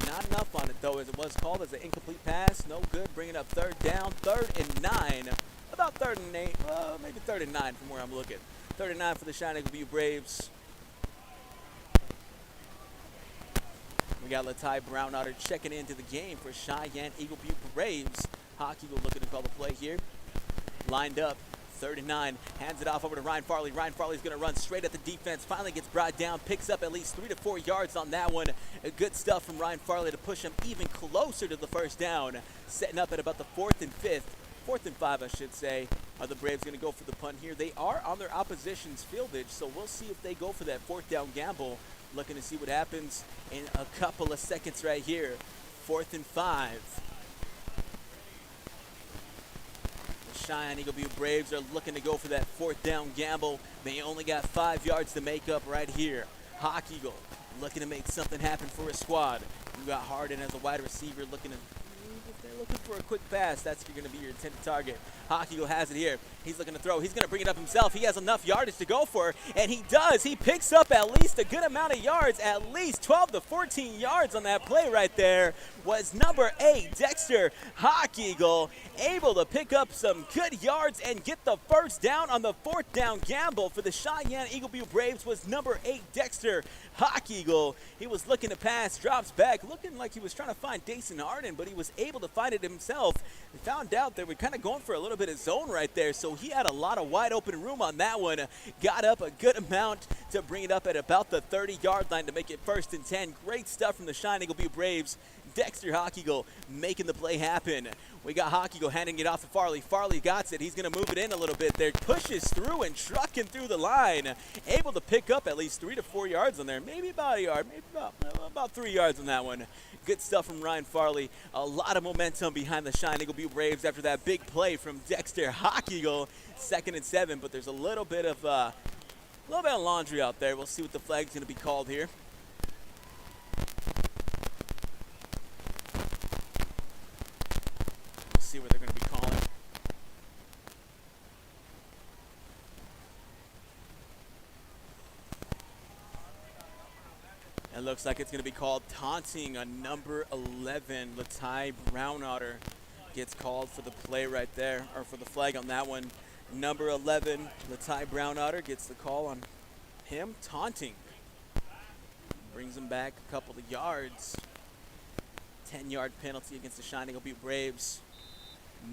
Not enough on it though, as it was called as an incomplete pass. No good, bringing up third down, 3rd and 9. About 3rd and 8, maybe 3rd and 9 from where I'm looking. 3rd and 9 for the Cheyenne-Eagle Butte Braves. We got Latai Brownotter checking into the game for Cheyenne-Eagle Butte Braves. Hawk-Eagle looking to call the play here. Lined up, 3rd and 9, hands it off over to Ryan Farley. Ryan Farley's going to run straight at the defense, finally gets brought down, picks up at least 3 to 4 yards on that one. Good stuff from Ryan Farley to push him even closer to the first down. Setting up at about the 4th and 5, I should say. Are the Braves going to go for the punt here? They are on their opposition's fieldage, so we'll see if they go for that 4th down gamble. Looking to see what happens in a couple of seconds right here. 4th and 5. Cheyenne-Eagle Butte Braves are looking to go for that 4th down gamble. They only got 5 yards to make up right here. Hawk-Eagle looking to make something happen for his squad. You got Harden as a wide receiver looking to, if they're looking for a quick pass, that's going to be your intended target. Hawk-Eagle has it here. He's looking to throw. He's going to bring it up himself. He has enough yardage to go for, and he does. He picks up at least a good amount of yards, at least 12 to 14 yards on that play right there. Was number 8, Dexter Hawk-Eagle, able to pick up some good yards and get the first down on the 4th down gamble for the Cheyenne-Eagle Butte Braves. Was number 8, Dexter Hawk-Eagle. He was looking to pass, drops back, looking like he was trying to find Dason Harden, but he was able to find it himself. He found out they were kind of going for a little bit of zone right there, so he had a lot of wide open room on that one. Got up a good amount to bring it up at about the 30-yard line to make it 1st and 10. Great stuff from the Cheyenne-Eagle Butte Braves. Dexter Hawk-Eagle making the play happen. We got Hawk-Eagle handing it off to Farley. Farley got it. He's going to move it in a little bit there. Pushes through and trucking through the line. Able to pick up at least 3 to 4 yards on there. Maybe about a yard. Maybe about 3 yards on that one. Good stuff from Ryan Farley. A lot of momentum behind the Cheyenne-Eagle Butte Braves after that big play from Dexter Hawk-Eagle. 2nd and 7, but there's a little bit of laundry out there. We'll see what the flag's going to be called here. See what they're going to be calling. It looks like it's going to be called taunting on number 11. Latai Brownotter gets called for the play right there, or for the flag on that one. Number 11, Latai Brownotter gets the call on him taunting. Brings him back a couple of yards. 10-yard penalty against the Cheyenne-Eagle Butte Braves.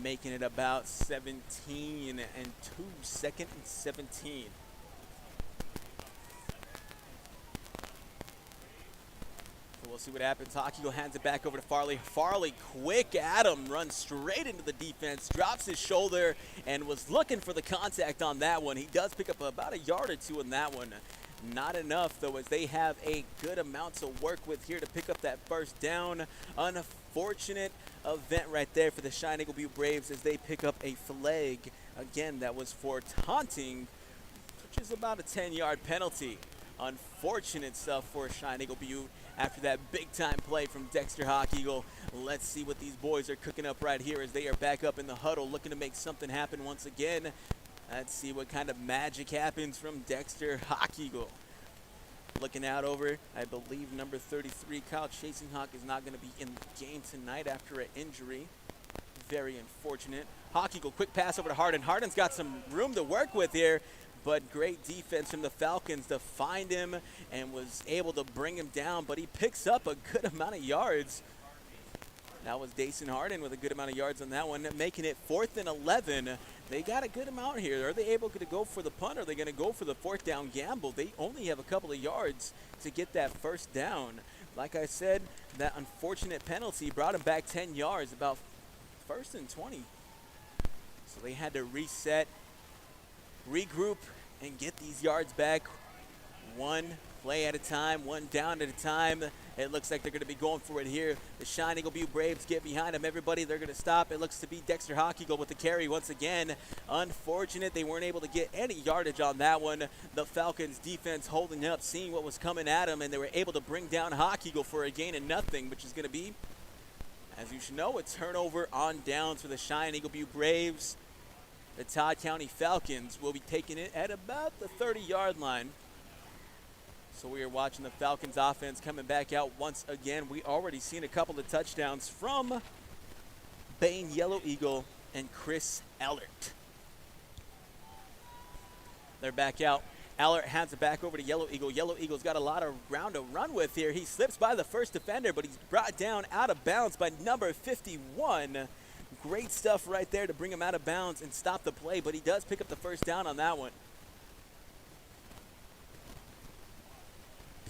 Making it about 17 and 2, 2nd and 17. So we'll see what happens. Hawk-Eagle hands it back over to Farley. Farley, quick at him, runs straight into the defense, drops his shoulder, and was looking for the contact on that one. He does pick up about a yard or 2 on that one. Not enough, though, as they have a good amount to work with here to pick up that 1st down. Unfortunate event right there for the Cheyenne-Eagle Butte Braves as they pick up a flag. Again, that was for taunting, which is about a 10-yard penalty. Unfortunate stuff for Cheyenne-Eagle Butte after that big-time play from Dexter Hawk-Eagle. Let's see what these boys are cooking up right here as they are back up in the huddle looking to make something happen once again. Let's see what kind of magic happens from Dexter Hawk-Eagle. Looking out over, I believe number 33, Kyle Chasing Hawk, is not going to be in the game tonight after an injury. Very unfortunate. Hawk-Eagle, quick pass over to Harden. Harden's got some room to work with here, but great defense from the Falcons to find him and was able to bring him down, but he picks up a good amount of yards. That was Dason Harden with a good amount of yards on that one, making it 4th and 11. They got a good amount here. Are they able to go for the punt, or are they going to go for the 4th down gamble? They only have a couple of yards to get that 1st down. Like I said, that unfortunate penalty brought them back 10 yards, about 1st and 20. So they had to reset, regroup, and get these yards back. One play at a time, one down at a time. It looks like they're going to be going for it here. The Cheyenne-Eagle Butte Braves get behind them. Everybody, they're going to stop. It looks to be Dexter Hawk-Eagle with the carry once again. Unfortunate, they weren't able to get any yardage on that one. The Falcons defense holding up, seeing what was coming at them, and they were able to bring down Hawk-Eagle for a gain of nothing, which is going to be, as you should know, a turnover on downs for the Cheyenne-Eagle Butte Braves. The Todd County Falcons will be taking it at about the 30-yard line. So we are watching the Falcons offense coming back out once again. We already seen a couple of touchdowns from Bain Yellow Eagle and Chris Allert. They're back out. Allert hands it back over to Yellow Eagle. Yellow Eagle's got a lot of ground to run with here. He slips by the first defender, but he's brought down out of bounds by number 51. Great stuff right there to bring him out of bounds and stop the play, but he does pick up the first down on that one.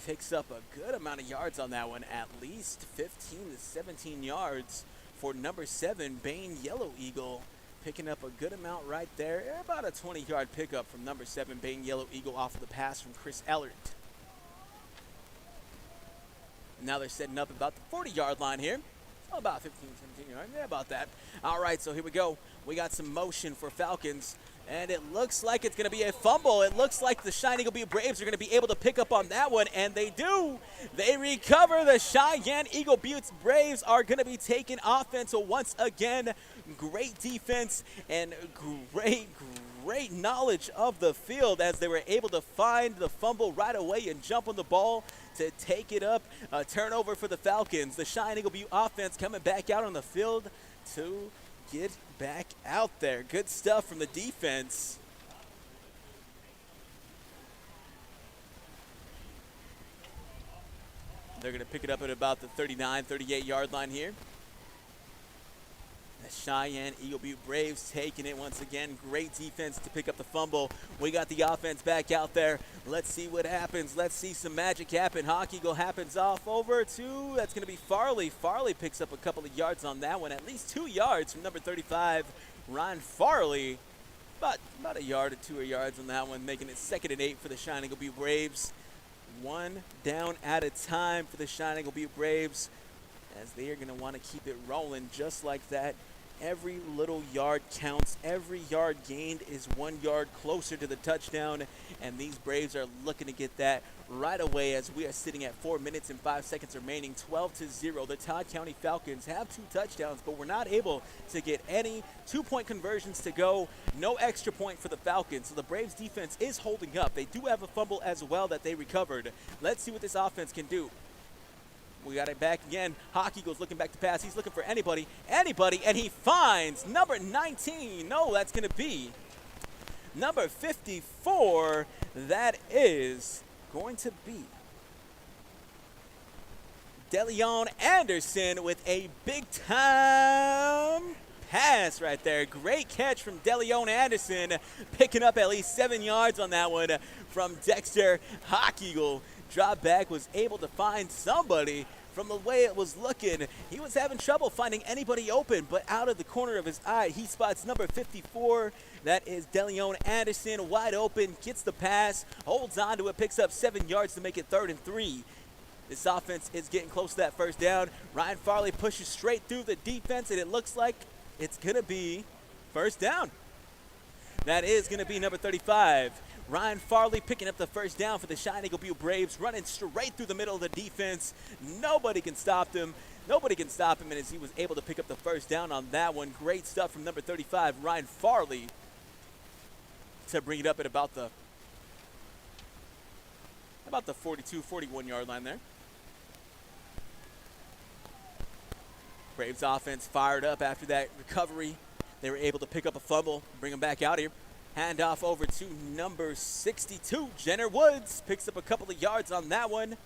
Picks up a good amount of yards on that one, at least 15 to 17 yards for number 7, Bain Yellow Eagle. Picking up a good amount right there. About a 20-yard pickup from number 7, Bain Yellow Eagle, off of the pass from Chris Allert. Now they're setting up about the 40-yard line here. About 15, 17 yards. Yeah, about that. All right, so here we go. We got some motion for Falcons, and it looks like it's going to be a fumble. It looks like the Cheyenne-Eagle Butte Braves are going to be able to pick up on that one, and they do. They recover. The Cheyenne-Eagle Butte Braves are going to be taking offense once again. Great defense and great knowledge of the field as they were able to find the fumble right away and jump on the ball to take it up. A turnover for the Falcons. The Cheyenne-Eagle Butte offense coming back out on the field to get back out there. Good stuff from the defense. They're going to pick it up at about the 39, 38-yard line here. The Cheyenne-Eagle Butte Braves taking it once again. Great defense to pick up the fumble. We got the offense back out there. Let's see what happens. Let's see some magic happen. Hawk Eagle happens off over to, that's going to be Farley. Farley picks up a couple of yards on that one. At least 2 yards from number 35, Ryan Farley. About a yard or 2 yards on that one, making it 2nd and 8 for the Cheyenne-Eagle Butte Braves. One down at a time for the Cheyenne-Eagle Butte Braves, as they are going to want to keep it rolling just like that. Every little yard counts. Every yard gained is 1 yard closer to the touchdown, and these Braves are looking to get that right away as we are sitting at 4 minutes and 5 seconds remaining, 12-0. The Todd County Falcons have 2 touchdowns, but we're not able to get any 2-point conversions to go. No extra point for the Falcons, so the Braves defense is holding up. They do have a fumble as well that they recovered. Let's see what this offense can do. We got it back again. Hawk Eagle's looking back to pass. He's looking for anybody, and he finds number 19. No, that's going to be number 54. That is going to be DeLeon Anderson with a big-time pass right there. Great catch from DeLeon Anderson, picking up at least 7 yards on that one from Dexter. Hawk Eagle drop back, was able to find somebody. From the way it was looking, he was having trouble finding anybody open, but out of the corner of his eye, he spots number 54. That is DeLeon Anderson, wide open, gets the pass, holds on to it, picks up 7 yards to make it 3rd and 3. This offense is getting close to that first down. Ryan Farley pushes straight through the defense, and it looks like it's going to be first down. That is going to be number 35. Ryan Farley picking up the first down for the Cheyenne-Eagle Butte Braves, running straight through the middle of the defense. Nobody can stop him. Nobody can stop him, and as he was able to pick up the first down on that one. Great stuff from number 35, Ryan Farley, to bring it up at about the 42, 41-yard line there. Braves offense fired up after that recovery. They were able to pick up a fumble, bring him back out here. Hand off over to number 62, Jenner Woods. Picks up a couple of yards on that one.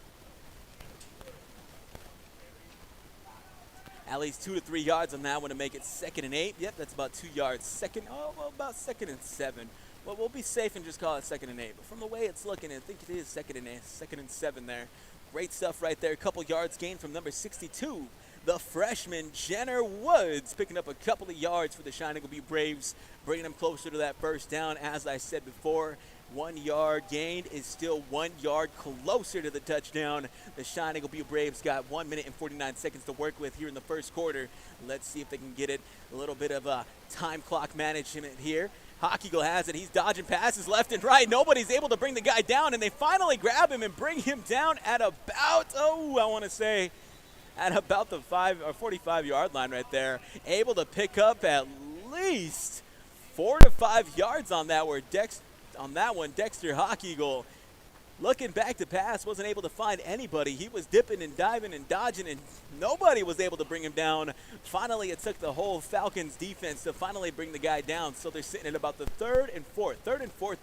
At least 2 to 3 yards on that one to make it 2nd and 8. Yep, that's about 2 yards. About 2nd and 7. Well, we'll be safe and just call it 2nd and 8. But from the way it's looking, I think it is 2nd and 8, 2nd and 7 there. Great stuff right there. A couple yards gained from number 62. The freshman, Jenner Woods, picking up a couple of yards for the Cheyenne-Eagle Butte Braves, bringing them closer to that first down. As I said before, 1 yard gained is still 1 yard closer to the touchdown. The Cheyenne-Eagle Butte Braves got 1 minute and 49 seconds to work with here in the first quarter. Let's see if they can get it. A little bit of a time clock management here. Hawk Eagle has it. He's dodging passes left and right. Nobody's able to bring the guy down, and they finally grab him and bring him down at about, at about the 45-yard line right there. Able to pick up at least 4 to 5 yards on that one. Dexter Hawk-Eagle looking back to pass, wasn't able to find anybody. He was dipping and diving and dodging, and nobody was able to bring him down. Finally, it took the whole Falcons defense to finally bring the guy down. So they're sitting at about the third and fourth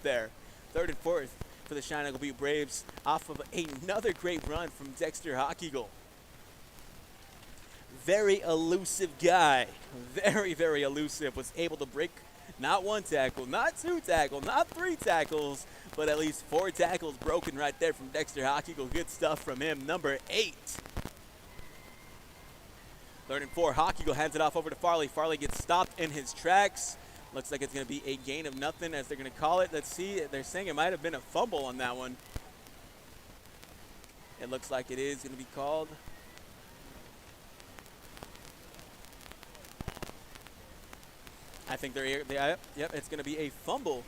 there. Third and fourth for the Cheyenne-Eagle Butte Braves off of another great run from Dexter Hawk-Eagle. Very elusive guy. Very, very elusive. Was able to break not 1 tackle, not 2 tackles, not 3 tackles, but at least 4 tackles broken right there from Dexter Hawk-Eagle. Good stuff from him. Number 8. Third and 4. Hawk-Eagle hands it off over to Farley. Farley gets stopped in his tracks. Looks like it's going to be a gain of nothing, as they're going to call it. Let's see. They're saying it might have been a fumble on that one. It looks like it is going to be called. I think yep, it's going to be a fumble.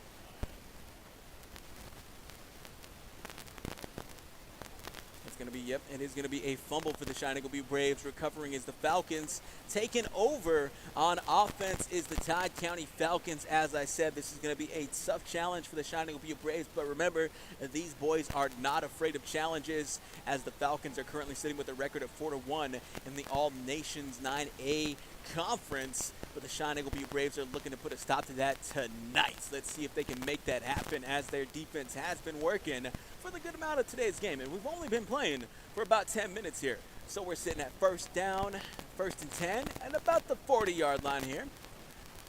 It's going to be, yep, it is going to be a fumble for the Cheyenne-Eagle Butte Braves. Recovering is the Falcons. Taking over on offense is the Todd County Falcons. As I said, this is going to be a tough challenge for the Cheyenne-Eagle Butte Braves, but remember, these boys are not afraid of challenges, as the Falcons are currently sitting with a record of 4-1 in the All-Nations 9A Conference, but the Cheyenne-Eagle Butte Braves are looking to put a stop to that tonight. Let's see if they can make that happen, as their defense has been working for the good amount of today's game, and we've only been playing for about 10 minutes here. So we're sitting at first down, 1st and 10, and about the 40-yard line here.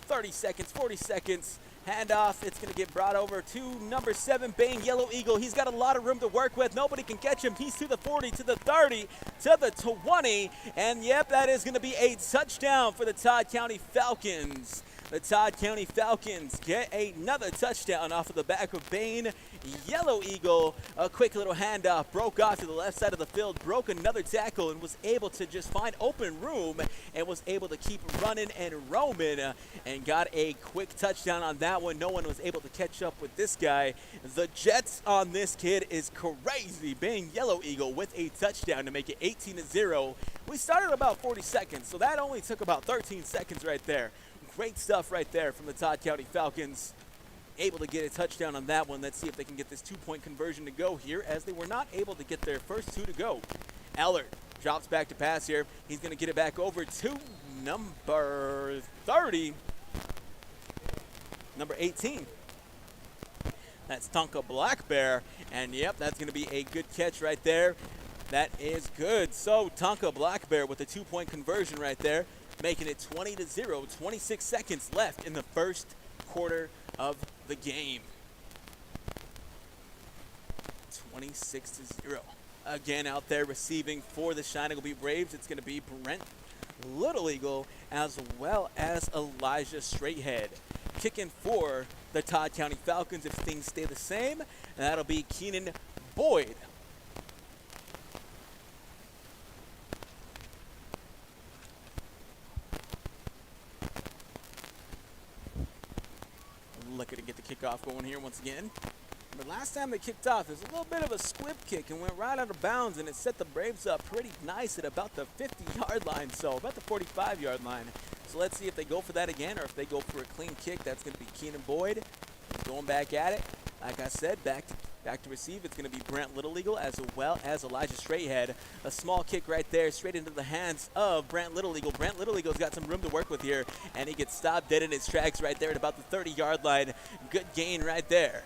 40 seconds, handoff. It's going to get brought over to number 7, Bane Yellow Eagle. He's got a lot of room to work with. Nobody can catch him. He's to the 40, to the 30, to the 20, and yep, that is going to be a touchdown for the Todd County Falcons. The Todd County Falcons get another touchdown off of the back of Bane Yellow Eagle. A quick little handoff, broke off to the left side of the field, broke another tackle, and was able to just find open room and was able to keep running and roaming and got a quick touchdown on that one. No one was able to catch up with this guy. The Jets on this kid is crazy. Bane Yellow Eagle with a touchdown to make it 18-0. We started about 40 seconds, so that only took about 13 seconds right there. Great stuff right there from the Todd County Falcons. Able to get a touchdown on that one. Let's see if they can get this 2-point conversion to go here, as they were not able to get their first 2 to go. Allard drops back to pass here. He's going to get it back over to number 30. Number 18. That's Tonka Blackbear. And yep, that's going to be a good catch right there. That is good. So Tonka Blackbear with a 2-point conversion right there, making it 20-0, 26 seconds left in the first quarter of the game. 26-0. Again, out there receiving for the Cheyenne-Eagle Butte Braves, it's going to be Brent Little Eagle as well as Elijah Straighthead. Kicking for the Todd County Falcons, if things stay the same, and that'll be Keenan Boyd. Looking to get the kickoff going here once again. But last time they kicked off, there's a little bit of a squib kick and went right out of bounds, and it set the Braves up pretty nice at about the 50-yard line, so about the 45-yard line. So let's see if they go for that again, or if they go for a clean kick. That's going to be Keenan Boyd going back at it. Like I said, back to receive. It's going to be Brent Little Eagle as well as Elijah Straighthead. A small kick right there, straight into the hands of Brent Little Eagle. Brent Little Eagle's got some room to work with here, and he gets stopped dead in his tracks right there at about the 30-yard line. Good gain right there.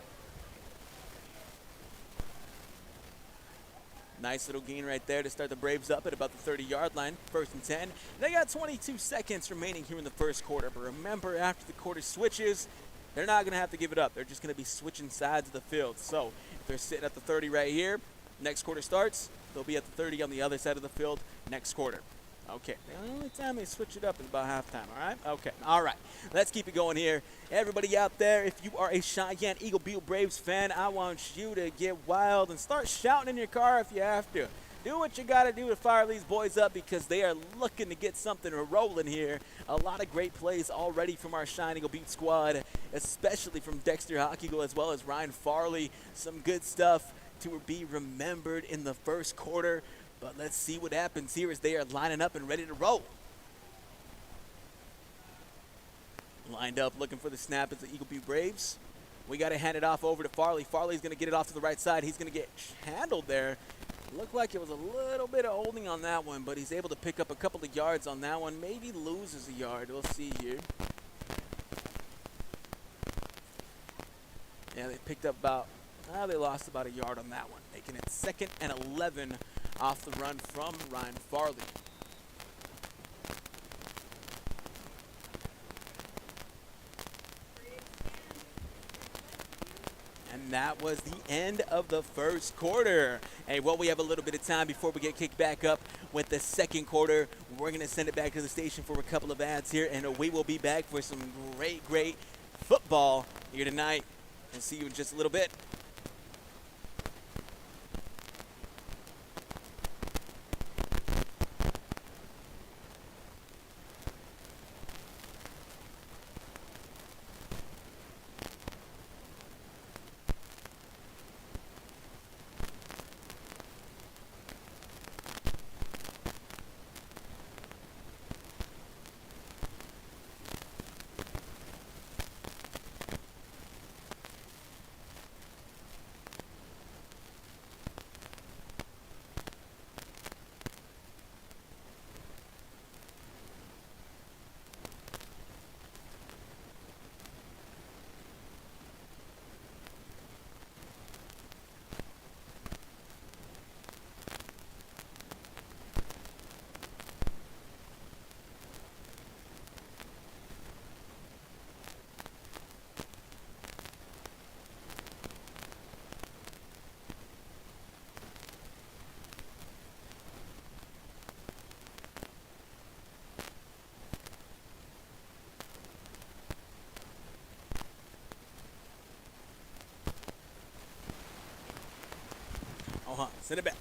Nice little gain right there to start the Braves up at about the 30-yard line, 1st and 10. They got 22 seconds remaining here in the first quarter, but remember, after the quarter switches, they're not going to have to give it up. They're just going to be switching sides of the field. So if they're sitting at the 30 right here, next quarter starts, they'll be at the 30 on the other side of the field next quarter. Okay, the only time they switch it up is about halftime, all right? Okay, all right. Let's keep it going here. Everybody out there, if you are a Cheyenne-Eagle Butte Braves fan, I want you to get wild and start shouting in your car if you have to. Do what you got to do to fire these boys up, because they are looking to get something rolling here. A lot of great plays already from our Cheyenne-Eagle Butte squad, especially from Dexter Hawk-Eagle as well as Ryan Farley. Some good stuff to be remembered in the first quarter. But let's see what happens here as they are lining up and ready to roll. Lined up looking for the snap is the Eagle Butte Braves. We got to hand it off over to Farley. Farley's going to get it off to the right side. He's going to get handled there. Looked like it was a little bit of holding on that one, but he's able to pick up a couple of yards on that one. Maybe loses a yard. We'll see here. Yeah, they picked up they lost about a yard on that one, making it 2nd and 11 off the run from Ryan Farley. And that was the end of the first quarter. Hey, well, we have a little bit of time before we get kicked back up with the second quarter. We're going to send it back to the station for a couple of ads here, and we will be back for some great football here tonight. We'll see you in just a little bit. Send it back.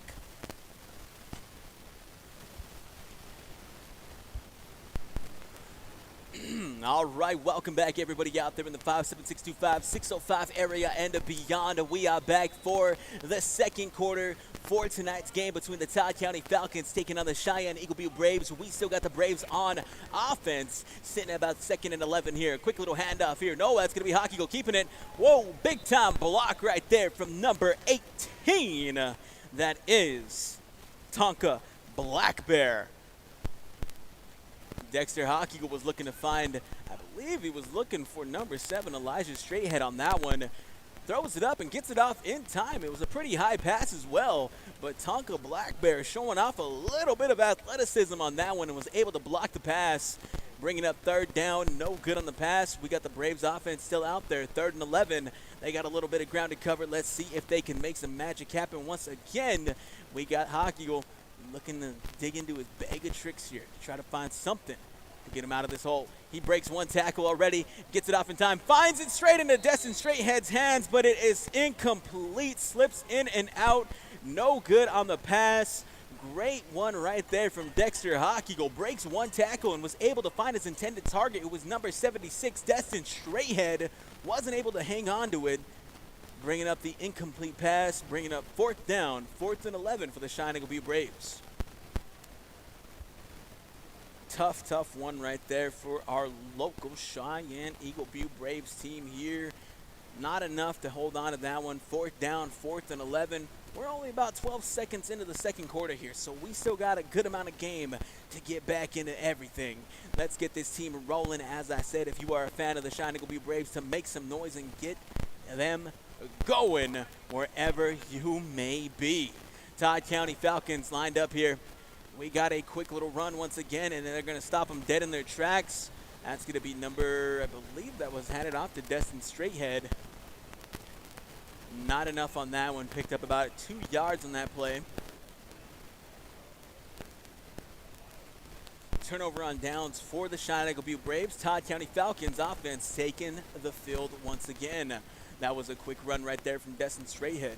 All right, welcome back, everybody out there in the 57625-605 area and beyond. We are back for the second quarter for tonight's game between the Todd County Falcons taking on the Cheyenne-Eagle Butte Braves. We still got the Braves on offense, sitting at about 2nd and 11 here. Quick little handoff here. No, that's going to be Hockey Eagle keeping it. Whoa, big-time block right there from number 18. That is Tonka Black Bear. Dexter Hockey Eagle was looking to find, I believe he was looking for number 7, Elijah Straighthead on that one. Throws it up and gets it off in time. It was a pretty high pass as well, but Tonka Black Bear showing off a little bit of athleticism on that one and was able to block the pass, bringing up 3rd down. No good on the pass. We got the Braves offense still out there, 3rd and 11. They got a little bit of ground to cover. Let's see if they can make some magic happen. Once again, we got Hockey Eagle looking to dig into his bag of tricks here to try to find something to get him out of this hole. He breaks one tackle already, gets it off in time, finds it straight into Destin Straighthead's hands, but it is incomplete, slips in and out. No good on the pass. Great one right there from Dexter Hockey Eagle. Breaks one tackle and was able to find his intended target. It was number 76, Destin Straighthead. Wasn't able to hang on to it. Bringing up the incomplete pass, bringing up 4th down, 4th and 11 for the Cheyenne-Eagle Butte Braves. Tough one right there for our local Cheyenne-Eagle Butte Braves team here. Not enough to hold on to that one. 4th down, 4th and 11. We're only about 12 seconds into the second quarter here, so we still got a good amount of game to get back into everything. Let's get this team rolling. As I said, if you are a fan of the Cheyenne-Eagle Butte Braves, to make some noise and get them going wherever you may be. Todd County Falcons lined up here. We got a quick little run once again, and they're going to stop them dead in their tracks. That's going to be number, I believe that was handed off to Destin Straighthead. Not enough on that one. Picked up about 2 yards on that play. Turnover on downs for the Cheyenne-Eagle Butte Braves. Todd County Falcons offense taking the field once again. That was a quick run right there from Destin Straighthead.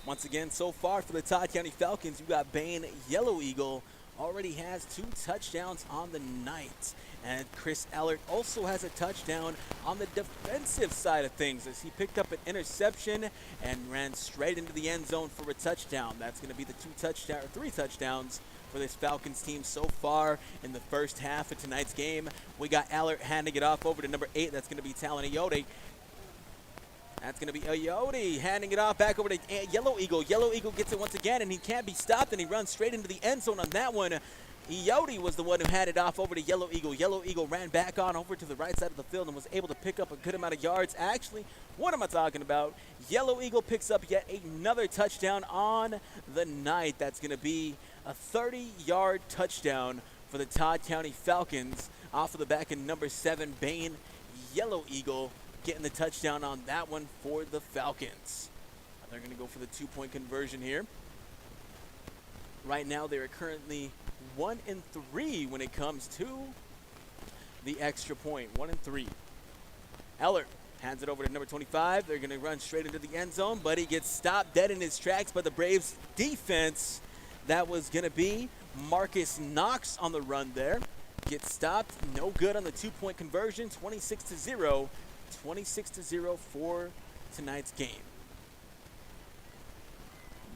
Once again, so far for the Todd County Falcons, you got Bain Yellow Eagle already has 2 touchdowns on the night. And Chris Allert also has a touchdown on the defensive side of things as he picked up an interception and ran straight into the end zone for a touchdown. That's going to be the 3 touchdowns for this Falcons team so far in the first half of tonight's game. We got Allert handing it off over to number 8. That's going to be Talon Ayoade. That's going to be Ayoade handing it off back over to Yellow Eagle. Yellow Eagle gets it once again, and he can't be stopped, and he runs straight into the end zone on that one. Ayoade was the one who handed off over to Yellow Eagle. Yellow Eagle ran back on over to the right side of the field and was able to pick up a good amount of yards. Actually, what am I talking about? Yellow Eagle picks up yet another touchdown on the night. That's going to be a 30-yard touchdown for the Todd County Falcons off of the back of number 7, Bain. Yellow Eagle getting the touchdown on that one for the Falcons. They're going to go for the 2-point conversion here. Right now, they are currently 1-3 when it comes to the extra point. 1-3. Eller hands it over to number 25. They're going to run straight into the end zone, but he gets stopped dead in his tracks by the Braves defense. That was going to be Marcus Knox on the run there. Gets stopped. No good on the 2-point conversion. 26-0. 26-0 for tonight's game.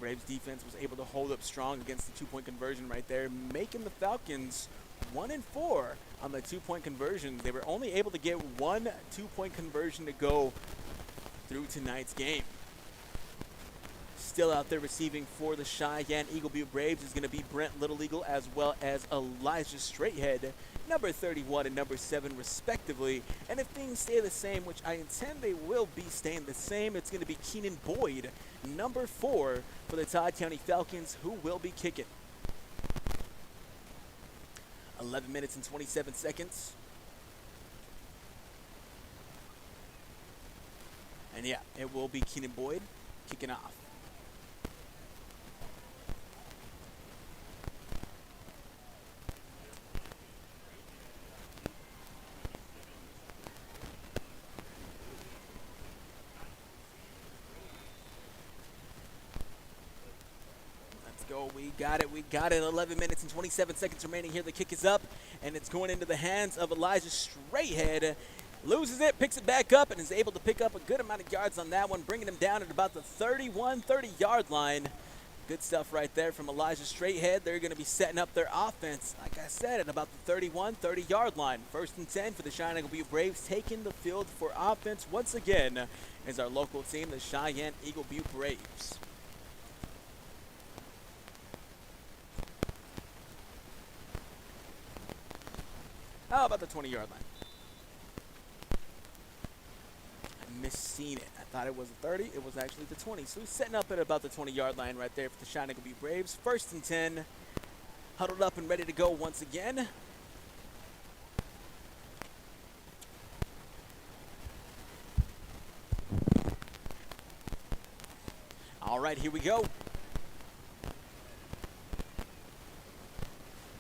Braves defense was able to hold up strong against the 2-point conversion right there, making the Falcons 1-4 on the 2-point conversions. They were only able to get 1 2-point conversion to go through tonight's game. Still out there receiving for the Cheyenne-Eagle Butte Braves is going to be Brent Little Eagle as well as Elijah Straighthead, number 31 and number 7 respectively. And if things stay the same, which I intend they will be staying the same, it's going to be Keenan Boyd, number 4 for the Todd County Falcons, who will be kicking. 11 minutes and 27 seconds. And yeah, it will be Keenan Boyd kicking off. We got it. 11 minutes and 27 seconds remaining here. The kick is up, and it's going into the hands of Elijah Straighthead. Loses it, picks it back up, and is able to pick up a good amount of yards on that one, bringing him down at about the 30-yard line. Good stuff right there from Elijah Straighthead. They're going to be setting up their offense, like I said, at about the 30-yard line. 1st and 10 for the Cheyenne-Eagle Butte Braves, taking the field for offense once again is our local team, the Cheyenne-Eagle Butte Braves. How about the 20-yard line? I misseen it. I thought it was the 30. It was actually the 20. So he's setting up at about the 20-yard line right there for the Cheyenne-Eagle Butte Braves. 1st and 10. Huddled up and ready to go once again. All right, here we go.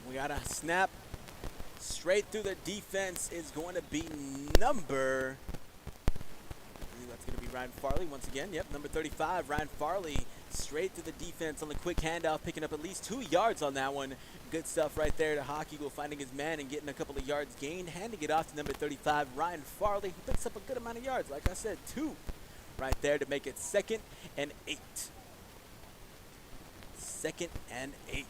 We got a snap. Straight through the defense is going to be number, I believe that's going to be Ryan Farley once again. Yep, number 35, Ryan Farley. Straight through the defense on the quick handoff, picking up at least 2 yards on that one. Good stuff right there to Hawk Eagle, finding his man and getting a couple of yards gained. Handing it off to number 35, Ryan Farley, who picks up a good amount of yards. Like I said, 2 right there to make it 2nd and 8. 2nd and 8.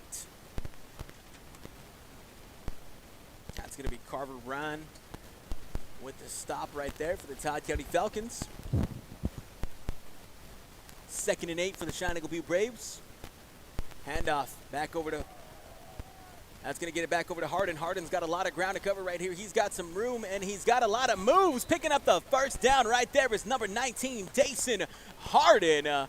That's going to be Carver Ryan with the stop right there for the Todd County Falcons. 2nd and 8 for the Cheyenne-Eagle Butte Braves. Handoff back over to, that's going to get it back over to Harden. Harden's got a lot of ground to cover right here. He's got some room, and he's got a lot of moves. Picking up the 1st down right there is number 19, Dason Harden.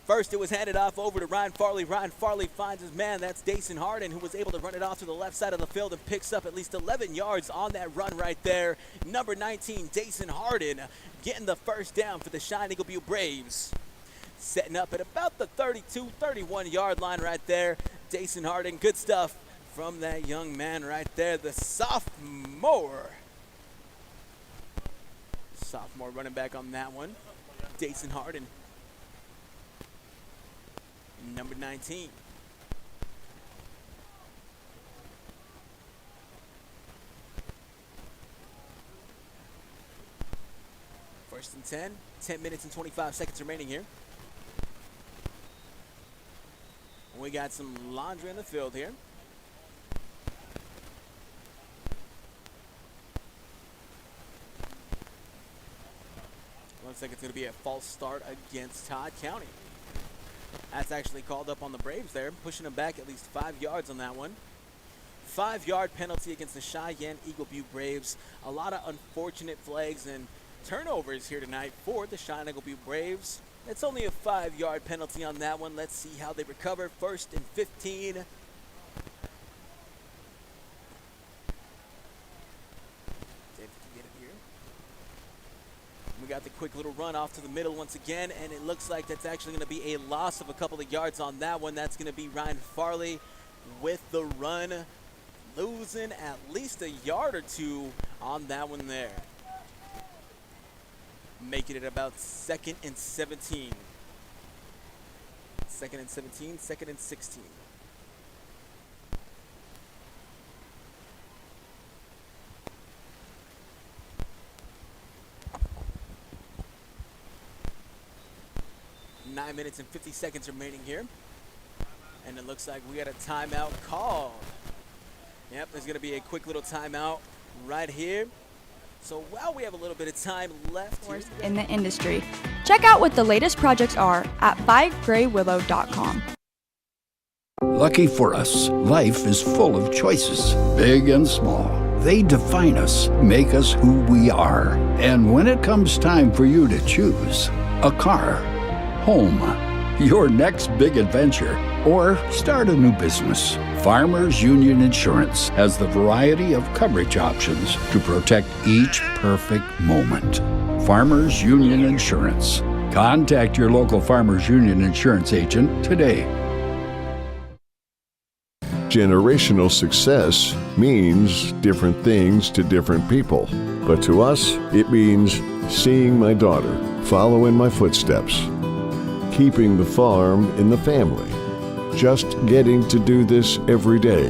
First, it was handed off over to Ryan Farley. Ryan Farley finds his man. That's Dason Harden, who was able to run it off to the left side of the field and picks up at least 11 yards on that run right there. Number 19, Dason Harden, getting the 1st down for the Cheyenne-Eagle Butte Braves. Setting up at about the 32, 31-yard line right there. Dason Harden, good stuff from that young man right there, the sophomore. Sophomore running back on that one, Dason Harden. Number 19. First and 10. 10 minutes and 25 seconds remaining here. We got some laundry in the field here. Looks like it's going to be a false start against Todd County. That's actually called up on the Braves there, pushing them back at least 5 yards on that one. 5-yard penalty against the Cheyenne-Eagle Butte Braves. A lot of unfortunate flags and turnovers here tonight for the Cheyenne-Eagle Butte Braves. It's only a 5-yard penalty on that one. Let's see how they recover. First and 15. We got the quick little run off to the middle once again, and it looks like that's actually going to be a loss of a couple of yards on that one. That's going to be Ryan Farley with the run, losing at least a yard or two on that one there. Making it about 2nd and 17. 2nd and 17, 2nd and 16. Nine minutes and 50 seconds remaining here. And it looks like we got a timeout called. Yep, there's going to be a quick little timeout right here. So while we have a little bit of time left here in the industry, check out what the latest projects are at bygraywillow.com. Lucky for us, life is full of choices, big and small. They define us, make us who we are. And when it comes time for you to choose, a car, home, your next big adventure, or start a new business, Farmers Union Insurance has the variety of coverage options to protect each perfect moment. Farmers Union Insurance. Contact your local Farmers Union Insurance agent today. Generational success means different things to different people. But to us, it means seeing my daughter follow in my footsteps, keeping the farm in the family, just getting to do this every day.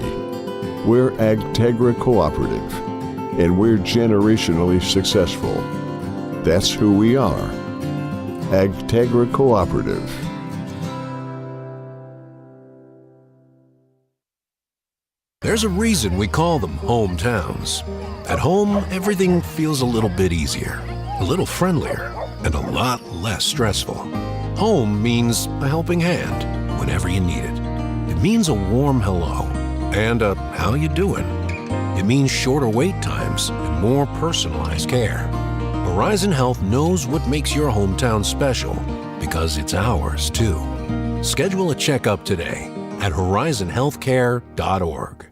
We're Agtegra Cooperative, and we're generationally successful. That's who we are. Agtegra Cooperative. There's a reason we call them hometowns. At home, everything feels a little bit easier, a little friendlier, and a lot less stressful. Home means a helping hand whenever you need it. It means a warm hello and a how you doing. It means shorter wait times and more personalized care. Horizon Health knows what makes your hometown special because it's ours too. Schedule a checkup today at horizonhealthcare.org.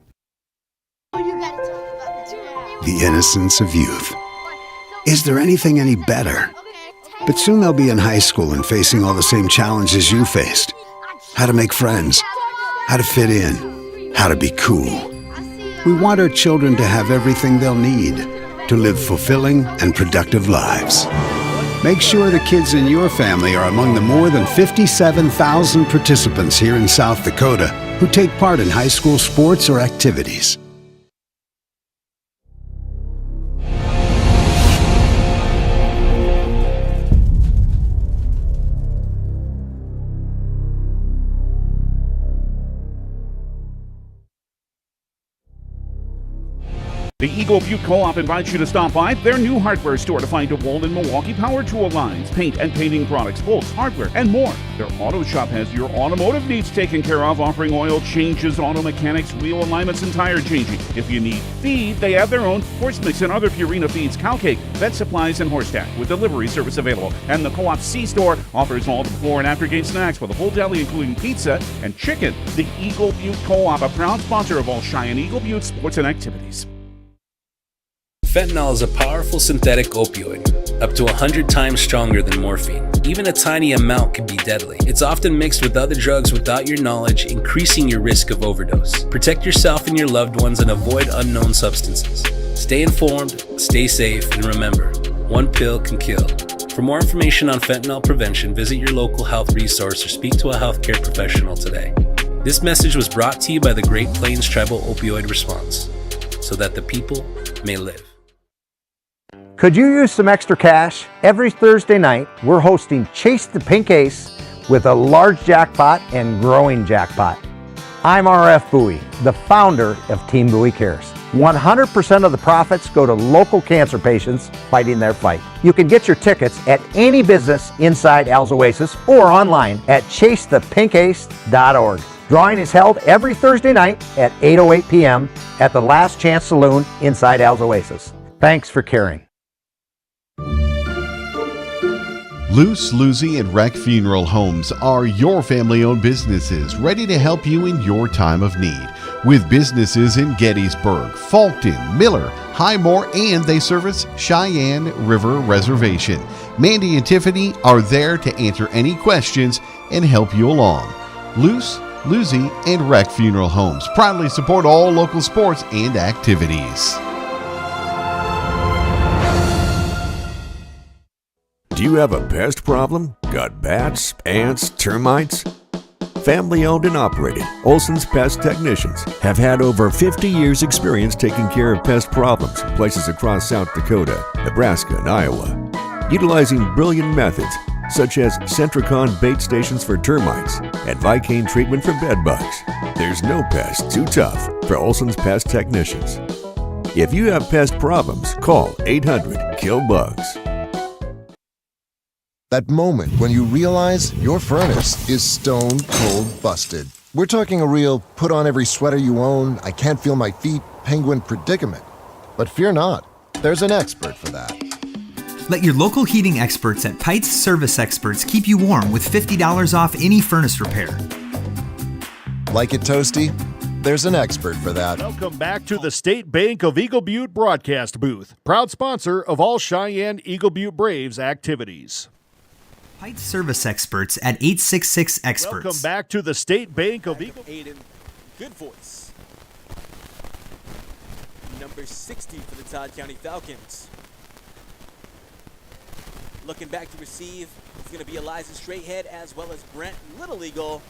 The innocence of youth. Is there anything any better? But soon they'll be in high school and facing all the same challenges you faced. How to make friends, how to fit in, how to be cool. We want our children to have everything they'll need to live fulfilling and productive lives. Make sure the kids in your family are among the more than 57,000 participants here in South Dakota who take part in high school sports or activities. The Eagle Butte Co-op invites you to stop by their new hardware store to find DeWalt and Milwaukee power tool lines, paint and painting products, bolts, hardware, and more. Their auto shop has your automotive needs taken care of, offering oil changes, auto mechanics, wheel alignments, and tire changing. If you need feed, they have their own horse mix and other Purina feeds, cow cake, vet supplies, and horse tack with delivery service available. And the Co-op C-Store offers all the before and after game snacks with a full deli including pizza and chicken. The Eagle Butte Co-op, a proud sponsor of all Cheyenne-Eagle Butte sports and activities. Fentanyl is a powerful synthetic opioid, up to 100 times stronger than morphine. Even a tiny amount can be deadly. It's often mixed with other drugs without your knowledge, increasing your risk of overdose. Protect yourself and your loved ones and avoid unknown substances. Stay informed, stay safe, and remember, one pill can kill. For more information on fentanyl prevention, visit your local health resource or speak to a healthcare professional today. This message was brought to you by the Great Plains Tribal Opioid Response, so that the people may live. Could you use some extra cash? Every Thursday night, we're hosting Chase the Pink Ace with a large jackpot and growing jackpot. I'm RF Bowie, the founder of Team Bowie Cares. 100% of the profits go to local cancer patients fighting their fight. You can get your tickets at any business inside Al's Oasis or online at chasethepinkace.org. Drawing is held every Thursday night at 8:08 p.m. at the Last Chance Saloon inside Al's Oasis. Thanks for caring. Luce, Lucy, and Wreck Funeral Homes are your family-owned businesses ready to help you in your time of need. With businesses in Gettysburg, Fulton, Miller, Highmore, and they service Cheyenne River Reservation. Mandy and Tiffany are there to answer any questions and help you along. Luce, Lucy, and Wreck Funeral Homes proudly support all local sports and activities. Do you have a pest problem? Got bats, ants, termites? Family owned and operated, Olson's Pest Technicians have had over 50 years experience taking care of pest problems in places across South Dakota, Nebraska, and Iowa. Utilizing brilliant methods such as Centricon bait stations for termites and Vicane treatment for bed bugs, there's no pest too tough for Olson's Pest Technicians. If you have pest problems, call 800-KILL-BUGS. That moment when you realize your furnace is stone cold busted. We're talking a real put on every sweater you own, I can't feel my feet, penguin predicament. But fear not, there's an expert for that. Let your local heating experts at Pite's Service Experts keep you warm with $50 off any furnace repair. Like it toasty? There's an expert for that. Welcome back to the State Bank of Eagle Butte broadcast booth, proud sponsor of all Cheyenne-Eagle Butte Braves activities. Pite's Service Experts at 866 Experts. Welcome back to the State Bank of Eagle. Aiden, good voice. Number 60 for the Todd County Falcons. Looking back to receive, it's going to be Eliza Straighthead as well as Brent Little Eagle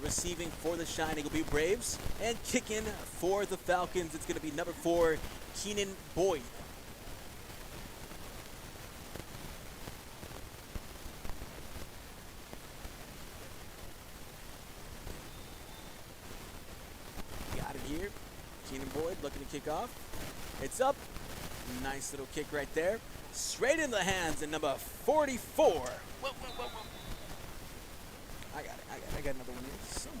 receiving for the Cheyenne-Eagle Butte Braves. And kicking for the Falcons, it's going to be number 4, Keenan Boyd. Keenan Boyd looking to kick off. It's up. Nice little kick right there. Straight in the hands of number 44. Whoa. I got another one here somewhere.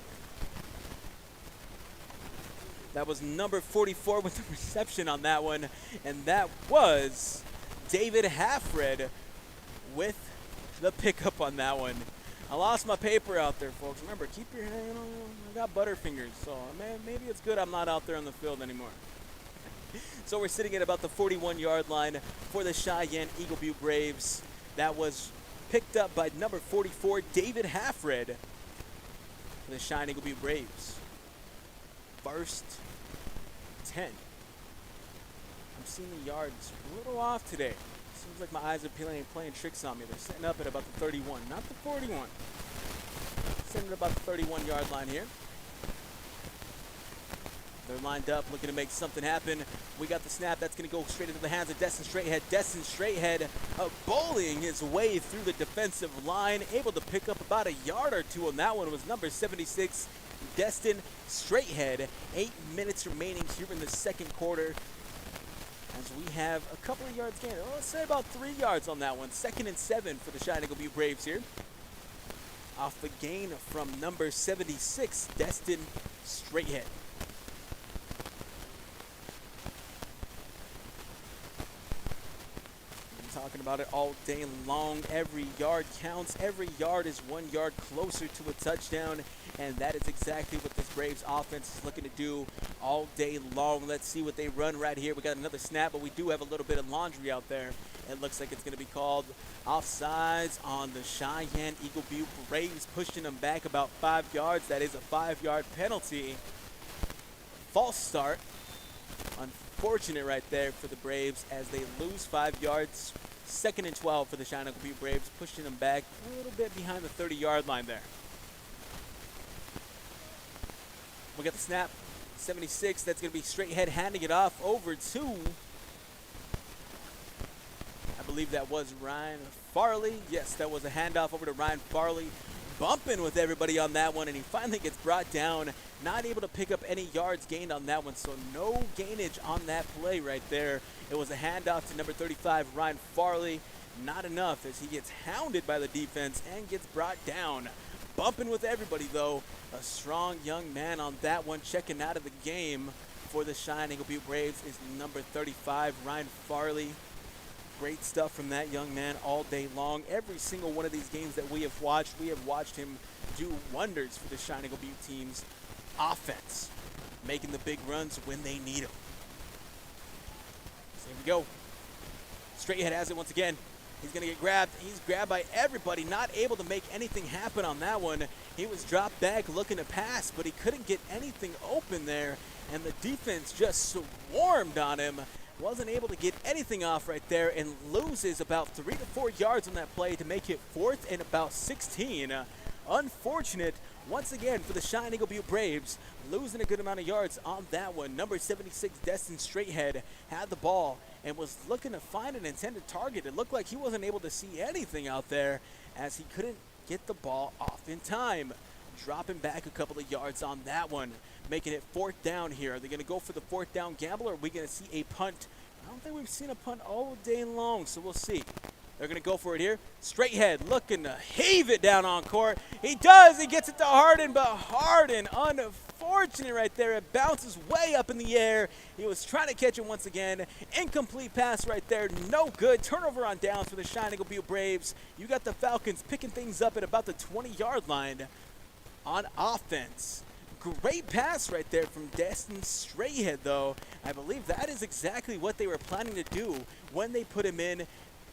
That was number 44 with the reception on that one. And that was David Halfred with the pickup on that one. I lost my paper out there, folks. Remember, keep your hand on. I got butterfingers, so maybe it's good I'm not out there on the field anymore. So we're sitting at about the 41-yard line for the Cheyenne-Eagle Butte Braves. That was picked up by number 44, David Halfred, for the Cheyenne-Eagle Butte Braves. First 10. I'm seeing the yards a little off today. Seems like my eyes are playing tricks on me. They're setting up at about the 31, not the 41. Setting at about the 31-yard line here. They're lined up, looking to make something happen. We got the snap. That's going to go straight into the hands of Destin Straighthead. Destin Straighthead bowling his way through the defensive line, able to pick up about a yard or two on that one. It was number 76, Destin Straighthead. 8 minutes remaining here in the second quarter. As we have a couple of yards gained. Let's say about 3 yards on that one. 2nd and 7 for the Cheyenne-Eagle Butte Braves here. Off the gain from number 76, Destin Straighthead. Talking about it all day long. Every yard counts. Every yard is 1 yard closer to a touchdown, and that is exactly what this Braves offense is looking to do all day long. Let's see what they run right here. We got another snap, but we do have a little bit of laundry out there. It looks like it's going to be called offsides on the Cheyenne-Eagle Butte Braves, pushing them back about 5 yards. That is a 5-yard penalty. False start. Unfortunate right there for the Braves as they lose 5 yards. 2nd and 12 for the Cheyenne-Eagle Butte Braves, pushing them back a little bit behind the 30-yard line there. We got the snap. 76, that's going to be Straighthead handing it off over to believe that was Ryan Farley. Yes, that was a handoff over to Ryan Farley. Bumping with everybody on that one, and he finally gets brought down. Not able to pick up any yards gained on that one, so no gainage on that play right there. It was a handoff to number 35, Ryan Farley. Not enough as he gets hounded by the defense and gets brought down. Bumping with everybody, though. A strong young man on that one. Checking out of the game for the Cheyenne-Eagle Butte Braves is number 35, Ryan Farley. Great stuff from that young man all day long. Every single one of these games that we have watched him do wonders for the Cheyenne-Eagle Butte team's offense, making the big runs when they need them. So here we go. Straighthead has it once again. He's going to get grabbed. He's grabbed by everybody, not able to make anything happen on that one. He was dropped back looking to pass, but he couldn't get anything open there, and the defense just swarmed on him. Wasn't able to get anything off right there and loses about 3 to 4 yards on that play to make it 4th and about 16. Unfortunate once again for the Cheyenne-Eagle Butte Braves, losing a good amount of yards on that one. Number 76, Destin Straighthead, had the ball and was looking to find an intended target. It looked like he wasn't able to see anything out there as he couldn't get the ball off in time. Dropping back a couple of yards on that one, making it 4th down here. Are they going to go for the 4th down gamble, or are we going to see a punt? I don't think we've seen a punt all day long, so we'll see. They're going to go for it here. Straighthead looking to heave it down on court. He does. He gets it to Harden, but Harden, unfortunate right there. It bounces way up in the air. He was trying to catch it once again. Incomplete pass right there. No good. Turnover on downs for the Cheyenne-Eagle Butte Braves. You got the Falcons picking things up at about the 20-yard line on offense. Great pass right there from Destin Straighthead, though. I believe that is exactly what they were planning to do when they put him in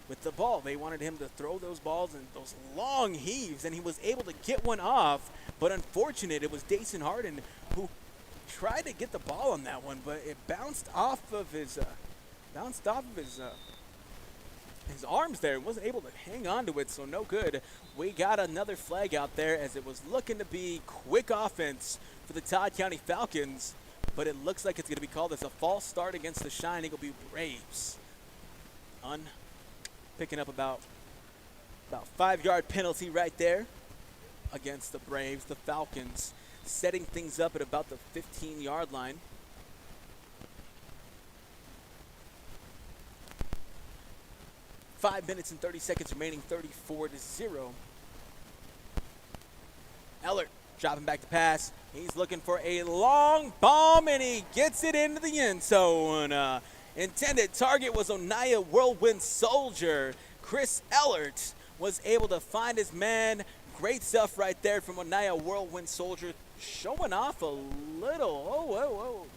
with the ball. They wanted him to throw those balls and those long heaves, and he was able to get one off. But unfortunate, it was Dason Harden who tried to get the ball on that one, but it bounced off of his arms there. Wasn't able to hang on to it, so no good. We got another flag out there as it was looking to be quick offense for the Todd County Falcons, but it looks like it's going to be called as a false start against the Cheyenne-Eagle Butte Braves. Picking up about 5-yard penalty right there against the Braves. The Falcons setting things up at about the 15-yard line. Five minutes and 30 seconds remaining, 34-0. Ellert dropping back to pass. He's looking for a long bomb, and he gets it into the end zone. Intended target was Onaya Whirlwind Soldier. Chris Ellert was able to find his man. Great stuff right there from Onaya Whirlwind Soldier. Showing off a little.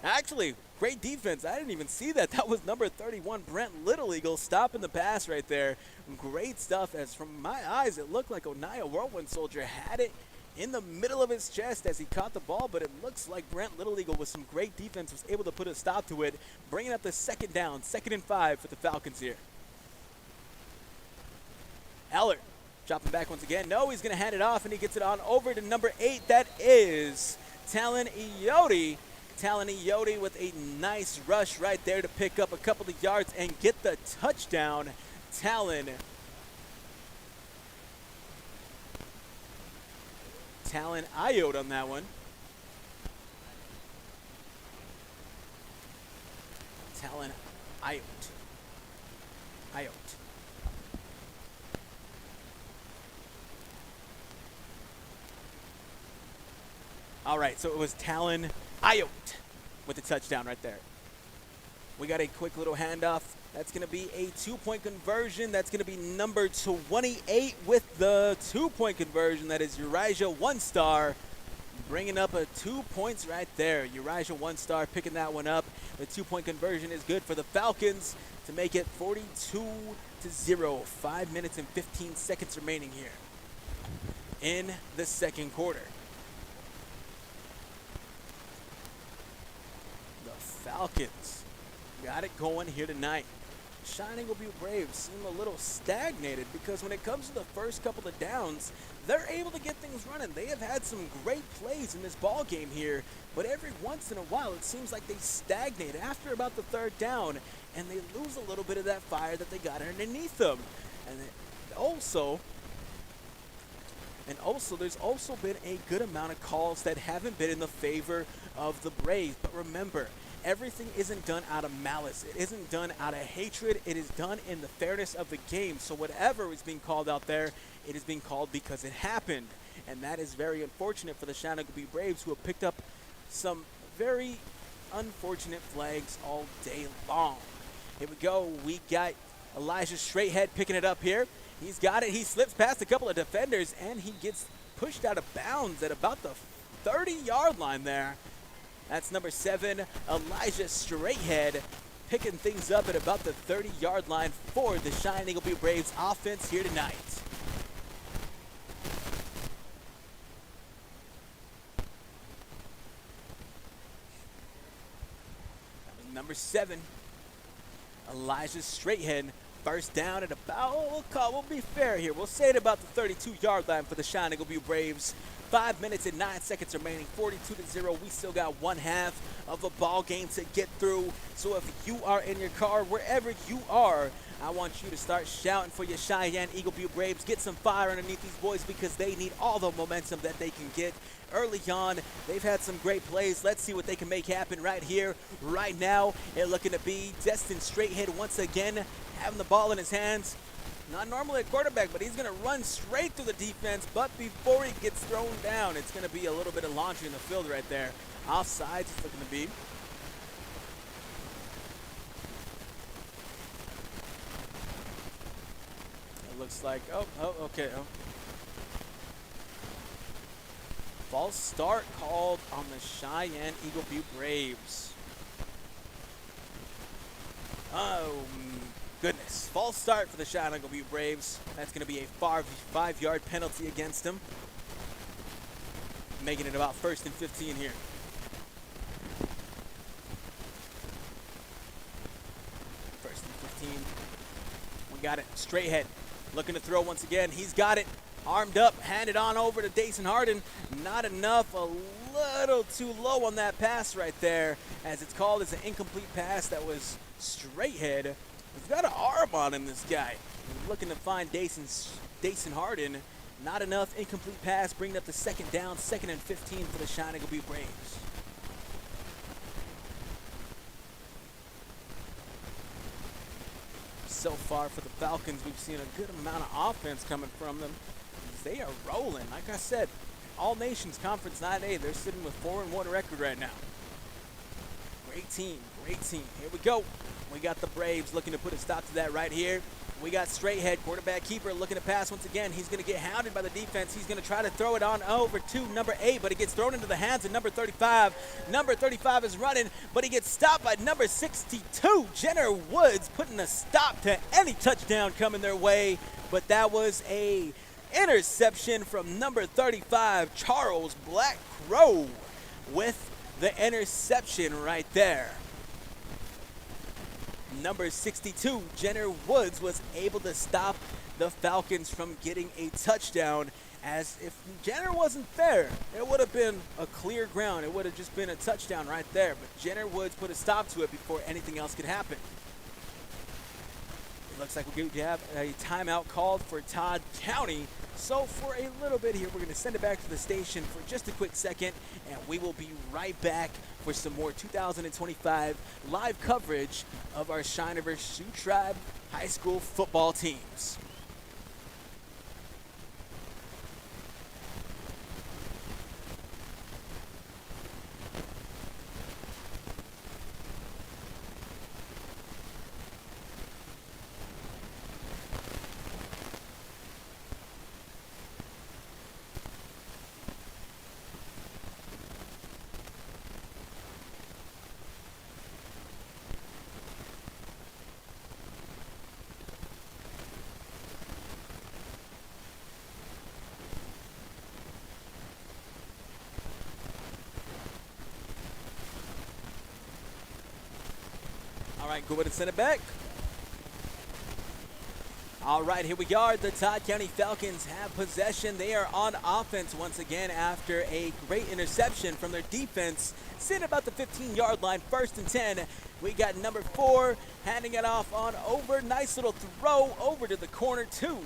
Actually, great defense. I didn't even see that. That was number 31, Brent Little Eagle, stopping the pass right there. Great stuff, as from my eyes, it looked like Onaya Whirlwind Soldier had it in the middle of his chest as he caught the ball, but it looks like Brent Little Eagle with some great defense was able to put a stop to it, bringing up the 2nd down, 2nd and 5 for the Falcons here. Ellert dropping back once again. No, he's going to hand it off, and he gets it on over to number 8. That is Talon Iotti. Talon Iotti with a nice rush right there to pick up a couple of yards and get the touchdown. Talon Iotti on that one. Talon Iotti. All right, so it was Talon Iotti with the touchdown right there. We got a quick little handoff. That's going to be a 2-point conversion. That's going to be number 28 with the 2-point conversion. That is Urijah One Star, bringing up a 2 points right there. Urijah One Star picking that one up. The 2-point conversion is good for the Falcons to make it 42-0. 5 minutes and 15 seconds remaining here in the second quarter. Falcons got it going here tonight. Cheyenne-Eagle Butte Braves seem a little stagnated because when it comes to the first couple of downs, they're able to get things running. They have had some great plays in this ball game here, but every once in a while it seems like they stagnate after about the third down, and they lose a little bit of that fire that they got underneath them. And also, there's also been a good amount of calls that haven't been in the favor of the Braves. But remember, everything isn't done out of malice. It isn't done out of hatred. It is done in the fairness of the game. So whatever is being called out there, it is being called because it happened. And that is very unfortunate for the Cheyenne-Eagle Butte Braves, who have picked up some very unfortunate flags all day long. Here we go. We got Elijah Straighthead picking it up here. He's got it. He slips past a couple of defenders, and he gets pushed out of bounds at about the 30-yard line there. That's number 7, Elijah Straighthead, picking things up at about the 30-yard line for the Cheyenne-Eagle Butte Braves offense here tonight. That was number 7, Elijah Straighthead. First down at about, we'll be fair here. We'll say it about the 32-yard line for the Cheyenne-Eagle Butte Braves. 5 minutes and 9 seconds remaining, 42-0. We still got one half of a ball game to get through. So if you are in your car, wherever you are, I want you to start shouting for your Cheyenne-Eagle Butte Braves. Get some fire underneath these boys because they need all the momentum that they can get early on. They've had some great plays. Let's see what they can make happen right here, right now. They're looking to be Destin Straighthead once again, having the ball in his hands. Not normally a quarterback, but he's going to run straight through the defense. But before he gets thrown down, it's going to be a little bit of laundry in the field right there. Offsides, it's looking to be. It looks like, okay. False start called on the Cheyenne-Eagle Butte Braves. Oh, goodness. False start for the Cheyenne-Eagle Butte Braves. That's going to be a 5-yard penalty against them. Making it about 1st and 15 here. 1st and 15. We got it. Straighthead looking to throw once again. He's got it. Armed up. Handed on over to Dason Harden. Not enough. A little too low on that pass right there, as it's called as an incomplete pass. That was Straighthead. He's got an arm on him, this guy. He's looking to find Dason Harden. Not enough. Incomplete pass, bringing up the 2nd down, 2nd and 15 for the Cheyenne-Eagle Butte Braves. So far for the Falcons, we've seen a good amount of offense coming from them. They are rolling. Like I said, All Nations Conference 9A, they're sitting with 4-1 record right now. Great team, great team. Here we go. We got the Braves looking to put a stop to that right here. We got Straighthead, quarterback keeper, looking to pass once again. He's going to get hounded by the defense. He's going to try to throw it on over to number 8, but it gets thrown into the hands of number 35. Number 35 is running, but he gets stopped by number 62, Jenner Woods, putting a stop to any touchdown coming their way. But that was a interception from number 35, Charles Black Crow, with the interception right there. Number 62, Jenner Woods, was able to stop the Falcons from getting a touchdown, as if Jenner wasn't there, it would have been a clear ground. It would have just been a touchdown right there, but Jenner Woods put a stop to it before anything else could happen. It looks like we have a timeout called for Todd County. So for a little bit here, we're going to send it back to the station for just a quick second, and we will be right back for some more 2025 live coverage of our Shiner vs. Sioux Tribe high school football teams. All right, go ahead and send it back. All right, here we are. The Todd County Falcons have possession. They are on offense once again after a great interception from their defense. Sitting about the 15-yard line, 1st and 10. We got number 4 handing it off on over. Nice little throw over to the corner, too.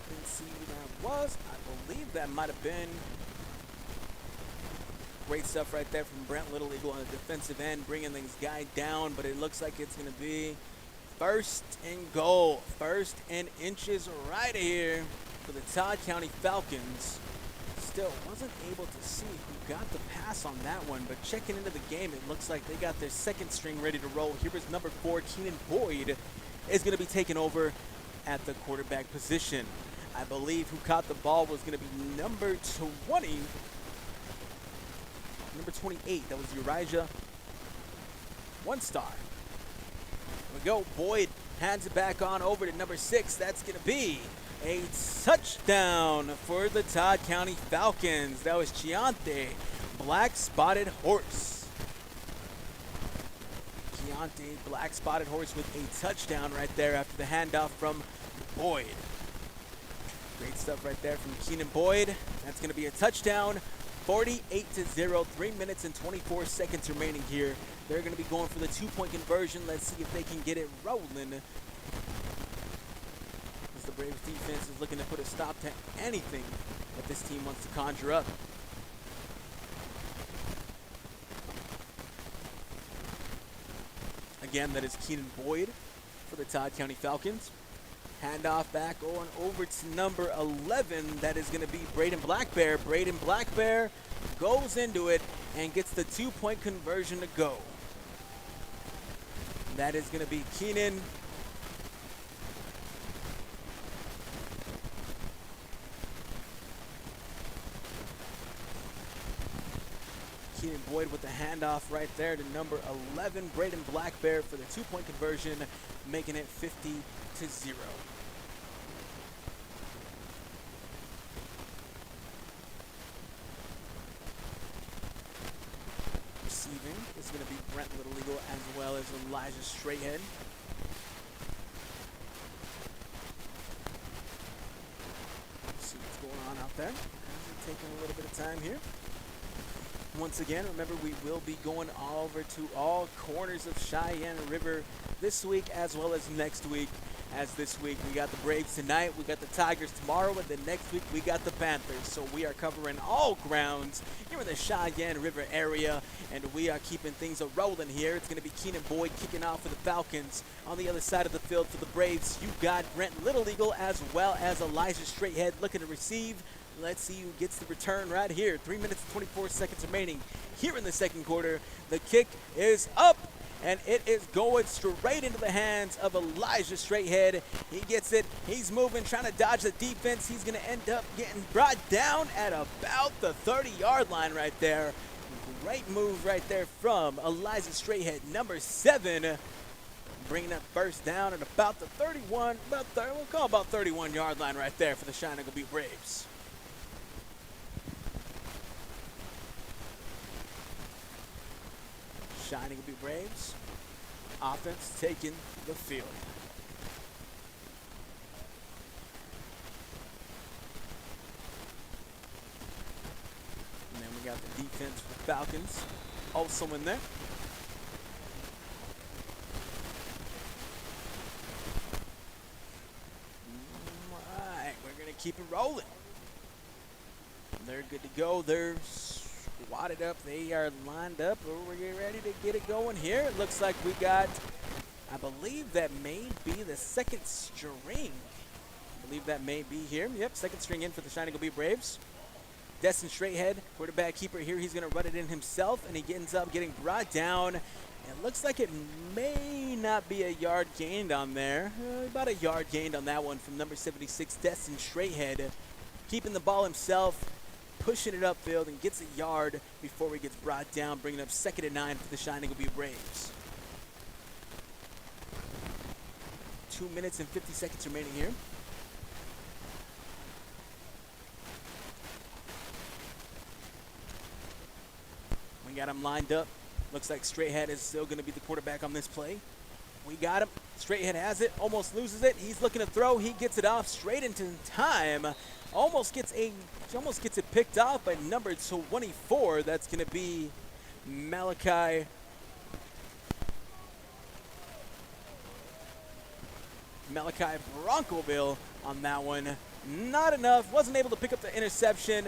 Didn't see who that was. I believe that might have been. Great stuff right there from Brent Little Eagle on the defensive end, bringing this guy down, but it looks like it's going to be 1st and goal. 1st and inches right here for the Todd County Falcons. Still wasn't able to see who got the pass on that one, but checking into the game, it looks like they got their 2nd string ready to roll. Here is number 4, Keenan Boyd, is going to be taken over at the quarterback position. I believe who caught the ball was going to be number 20. Number 28, that was Uriah One Star. Here we go. Boyd hands it back on over to number 6. That's going to be a touchdown for the Todd County Falcons. That was Cheyenne-Eagle, Black Spotted Horse. Cheyenne-Eagle, Black Spotted Horse with a touchdown right there after the handoff from Boyd. Great stuff right there from Keenan Boyd. That's going to be a touchdown. 48-0, 3 minutes and 24 seconds remaining here. They're going to be going for the 2-point conversion. Let's see if they can get it rolling. As the Braves defense is looking to put a stop to anything that this team wants to conjure up. Again, that is Keenan Boyd for the Todd County Falcons. Handoff back on over to number 11. That is going to be Braden Blackbear. Braden Blackbear goes into it and gets the 2-point conversion to go. That is going to be Keenan. Keenan Boyd with the handoff right there to number 11, Braden Blackbear for the 2-point conversion, making it 50-0. Receiving is going to be Brent Little Eagle as well as Elijah Straightead. See what's going on out there. Taking a little bit of time here. Once again, remember we will be going over to all corners of Cheyenne River this week as well as next week. As this week we got the Braves tonight, we got the Tigers tomorrow, and then next week we got the Panthers. So we are covering all grounds here in the Cheyenne River area, and we are keeping things rolling here. It's going to be Keenan Boyd kicking off for the Falcons. On the other side of the field for the Braves, you got Brent Little Eagle as well as Elijah Straightead looking to receive. Let's see who gets the return right here. 3 minutes and 24 seconds remaining here in the second quarter. The kick is up, and it is going straight into the hands of Elijah Straightead. He gets it. He's moving, trying to dodge the defense. He's going to end up getting brought down at about the 30-yard line right there. Great move right there from Elijah Straightead, number 7. Bringing that first down at about the 31, we'll call about 31-yard line right there for the Cheyenne-Eagle Butte Braves. Cheyenne-Eagle Butte Braves offense taking the field. And then we got the defense for the Falcons also in there. All right, we're going to keep it rolling. They're good to go. They're squatted up. They are lined up. We're getting ready to get it going here. It looks like we got, I believe that may be the second string. I believe that may be here. Yep, second string in for the Cheyenne-Eagle Butte Braves. Destin Straightead, quarterback keeper here. He's going to run it in himself, and he ends up getting brought down. It looks like it may not be a yard gained on there. About a yard gained on that one from number 76, Destin Straightead. Keeping the ball himself, pushing it upfield, and gets a yard before he gets brought down, bringing up 2nd and 9 for the Cheyenne-Eagle Butte Braves. 2 minutes and 50 seconds remaining here. We got him lined up. Looks like Straightead is still going to be the quarterback on this play. We got him Straight Head has it, almost loses it. He's looking to throw. He gets it off straight into time. Almost gets it picked off by number 24. That's going to be Malachi Broncoville on that one. Not enough. Wasn't able to pick up the interception.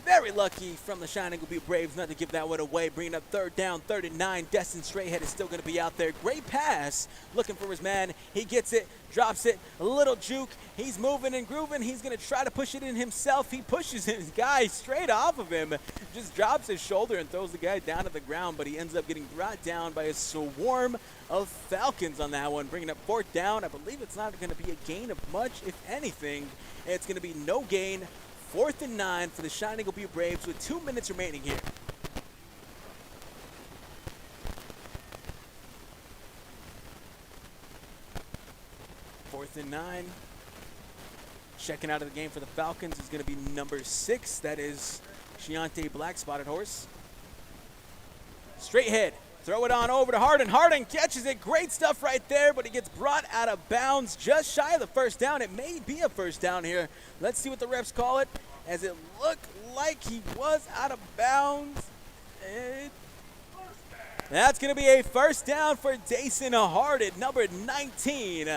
Very lucky from the Cheyenne-Eagle Butte Braves not to give that one away. Bringing up third down, 39. Destin Straighthead is still going to be out there. Great pass. Looking for his man. He gets it, drops it. A little juke. He's moving and grooving. He's going to try to push it in himself. He pushes his guy straight off of him. Just drops his shoulder and throws the guy down to the ground. But he ends up getting brought down by a swarm of Falcons on that one. Bringing up fourth down. I believe it's not going to be a gain of much, if anything. It's going to be no gain. 4th and 9 for the Cheyenne-Eagle Butte Braves with 2 minutes remaining here. Fourth and 9. Checking out of the game for the Falcons is going to be number 6. That is Shiante Black Spotted Horse. Straight head. Throw it on over to Harden. Harden catches it. Great stuff right there, but he gets brought out of bounds just shy of the first down. It may be a first down here. Let's see what the refs call it, as it looked like he was out of bounds. That's going to be a first down for Dason Harden, number 19,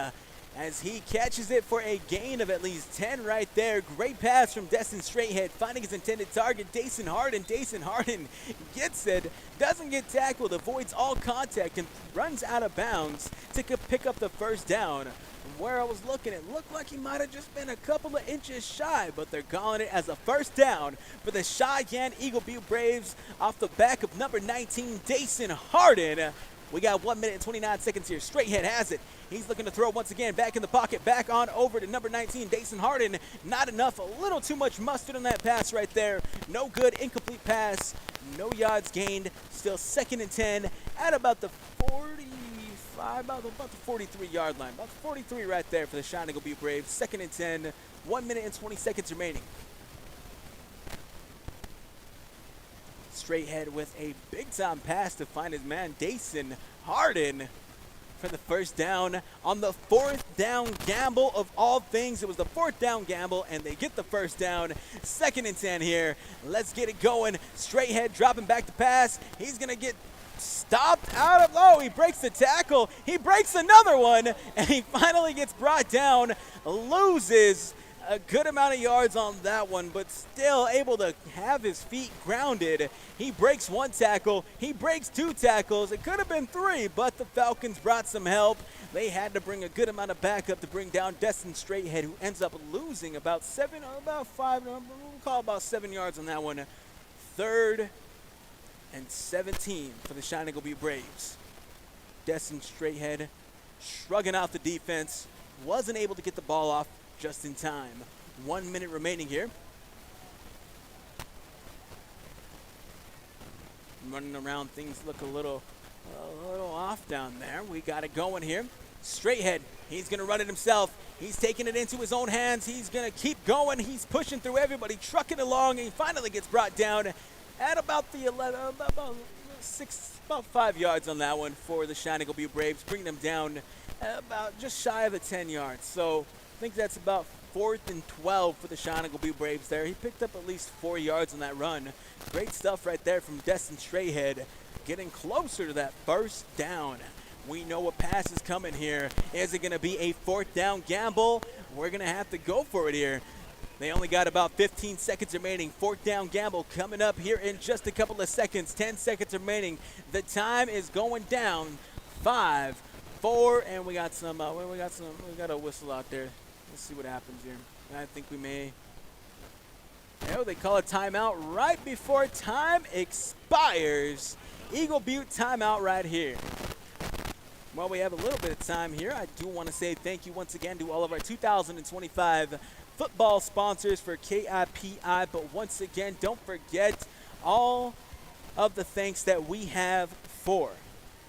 as he catches it for a gain of at least 10 right there. Great pass from Destin Straighthead, finding his intended target, Dason Harden. Dason Harden gets it, doesn't get tackled, avoids all contact, and runs out of bounds to pick up the first down. From where I was looking, it looked like he might have just been a couple of inches shy, but they're calling it as a first down for the Cheyenne-Eagle Butte Braves off the back of number 19, Dason Harden. We got 1 minute and 29 seconds here. Straighthead has it. He's looking to throw once again, back in the pocket, back on over to number 19, Dason Harden. Not enough, a little too much mustard on that pass right there. No good, incomplete pass, no yards gained. Still 2nd and 10 at about the 45, about the 43-yard line. About 43 right there for the Cheyenne-Eagle Butte Braves. 2nd and 10, 1 minute and 20 seconds remaining. Straighthead with a big-time pass to find his man, Dason Harden, for the first down on the 4th down gamble of all things. It was the 4th down gamble, and they get the first down. 2nd and 10 here. Let's get it going. Straighthead dropping back to pass. He's going to get stopped out of, oh, he breaks the tackle. He breaks another one, and he finally gets brought down, loses a good amount of yards on that one, but still able to have his feet grounded. He breaks 1 tackle. He breaks 2 tackles. It could have been 3, but the Falcons brought some help. They had to bring a good amount of backup to bring down Destin Straighthead, who ends up losing about 7 or about 5, we'll call about 7 yards on that one. 3rd and 17 for the Cheyenne-Eagle Butte Braves. Destin Straighthead shrugging out the defense. Wasn't able to get the ball off just in time. 1 minute remaining here. Running around, things look a little off down there. We got it going here. Straighthead, he's going to run it himself. He's taking it into his own hands. He's going to keep going. He's pushing through everybody, trucking along, and he finally gets brought down at about the 11, about 5 yards on that one for the Cheyenne-Eagle Butte Braves, bringing them down about just shy of the 10 yards. So I think that's about 4th and 12 for the Cheyenne-Eagle Butte Braves there. He picked up at least 4 yards on that run. Great stuff right there from Destin Straighthead, getting closer to that first down. We know what pass is coming here. Is it going to be a 4th down gamble? We're going to have to go for it here. They only got about 15 seconds remaining. 4th down gamble coming up here in just a couple of seconds. 10 seconds remaining. The time is going down. 5, 4, and we got a whistle out there. Let's see what happens here. I think we may. Oh, they call a timeout right before time expires. Eagle Butte timeout right here. While we have a little bit of time here, I do want to say thank you once again to all of our 2025 football sponsors for KIPI. But once again, don't forget all of the thanks that we have for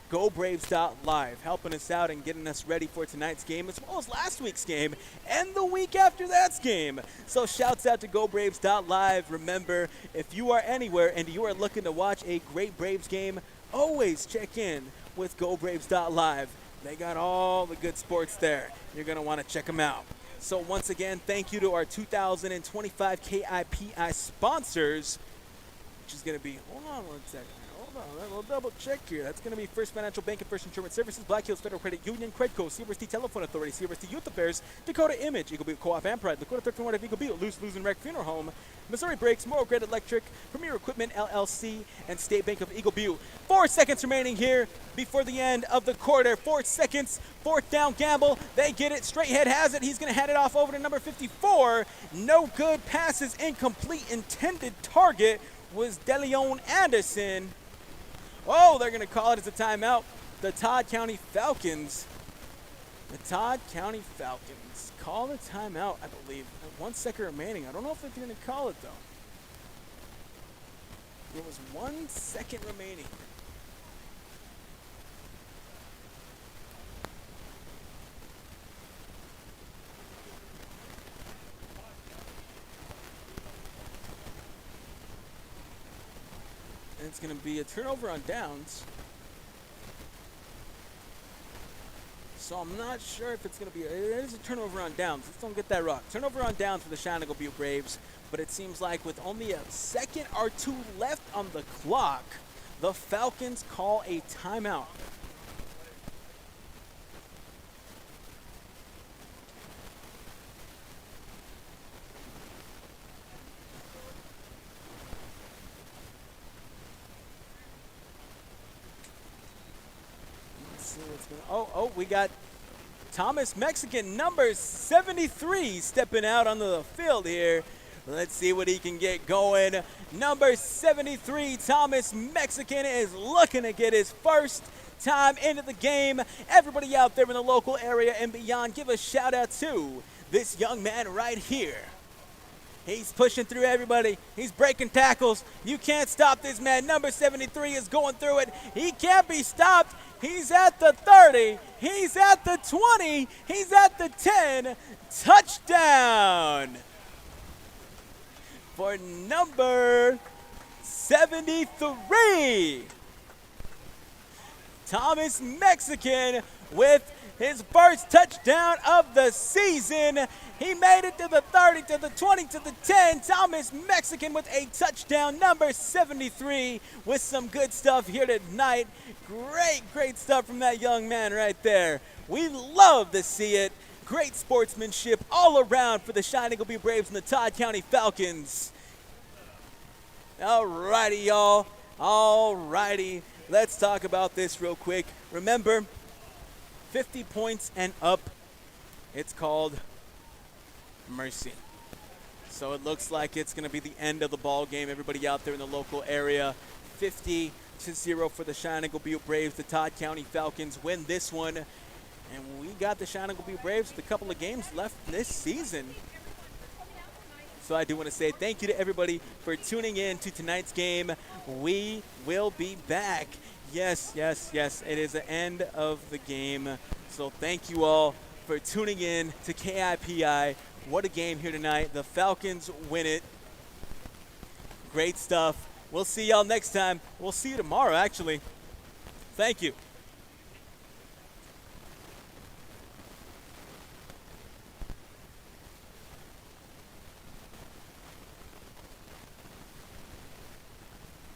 GoBraves.live, helping us out and getting us ready for tonight's game, as well as last week's game and the week after that's game. So shouts out to GoBraves.live. Remember, if you are anywhere and you are looking to watch a great Braves game, always check in with GoBraves.live. They got all the good sports there. You're going to want to check them out. So once again, thank you to our 2025 KIPI sponsors, which is going to be, hold on one second. Hold on, we'll double check here. That's going to be First Financial Bank and First Insurance Services, Black Hills Federal Credit Union, Credco, Silver City Telephone Authority, Silver City Youth Affairs, Dakota Image, Eagle Butte Co-op and Pride, Dakota 13 Ward of Eagle Butte, Luz and Wreck Funeral Home, Missouri Brakes, Morrow Grid Electric, Premier Equipment LLC, and State Bank of Eagle Butte. 4 seconds remaining here before the end of the quarter. 4 seconds, fourth down gamble. They get it. Straighthead has it. He's going to hand it off over to number 54. No good passes, incomplete. Intended target was DeLeon Anderson. Oh, they're going to call it as a timeout. The Todd County Falcons. The Todd County Falcons call a timeout, I believe. 1 second remaining. I don't know if they're going to call it, though. There was 1 second remaining. And it's going to be a turnover on downs. So I'm not sure if it's going to be, it is a turnover on downs. Let's don't get that wrong. Turnover on downs for the Cheyenne-Eagle Butte Braves. But it seems like with only a second or two left on the clock, the Falcons call a timeout. Oh, we got Thomas Mexican, number 73, stepping out onto the field here. Let's see what he can get going. Number 73, Thomas Mexican, is looking to get his first time into the game. Everybody out there in the local area and beyond, give a shout out to this young man right here. He's pushing through everybody. He's breaking tackles. You can't stop this man. Number 73 is going through it. He can't be stopped. He's at the 30. He's at the 20. He's at the 10. Touchdown for number 73. Thomas Mexican with his first touchdown of the season. He made it to the 30, to the 20, to the 10. Thomas Mexican with a touchdown. Number 73 with some good stuff here tonight. Great stuff from that young man right there. We love to see it. Great sportsmanship all around for the Cheyenne-Eagle Butte Braves and the Todd County Falcons. All righty, y'all. All righty. Let's talk about this real quick. Remember, 50 points and up, it's called mercy. So it looks like it's going to be the end of the ball game. Everybody out there in the local area, 50-0 for the Cheyenne-Eagle Butte Braves. The Todd County Falcons win this one. And we got the Cheyenne-Eagle Butte Braves with a couple of games left this season. So I do want to say thank you to everybody for tuning in to tonight's game. We will be back. Yes, it is the end of the game. So thank you all for tuning in to KIPI. What a game here tonight. The Falcons win it. Great stuff. We'll see y'all next time. We'll see you tomorrow, actually. Thank you.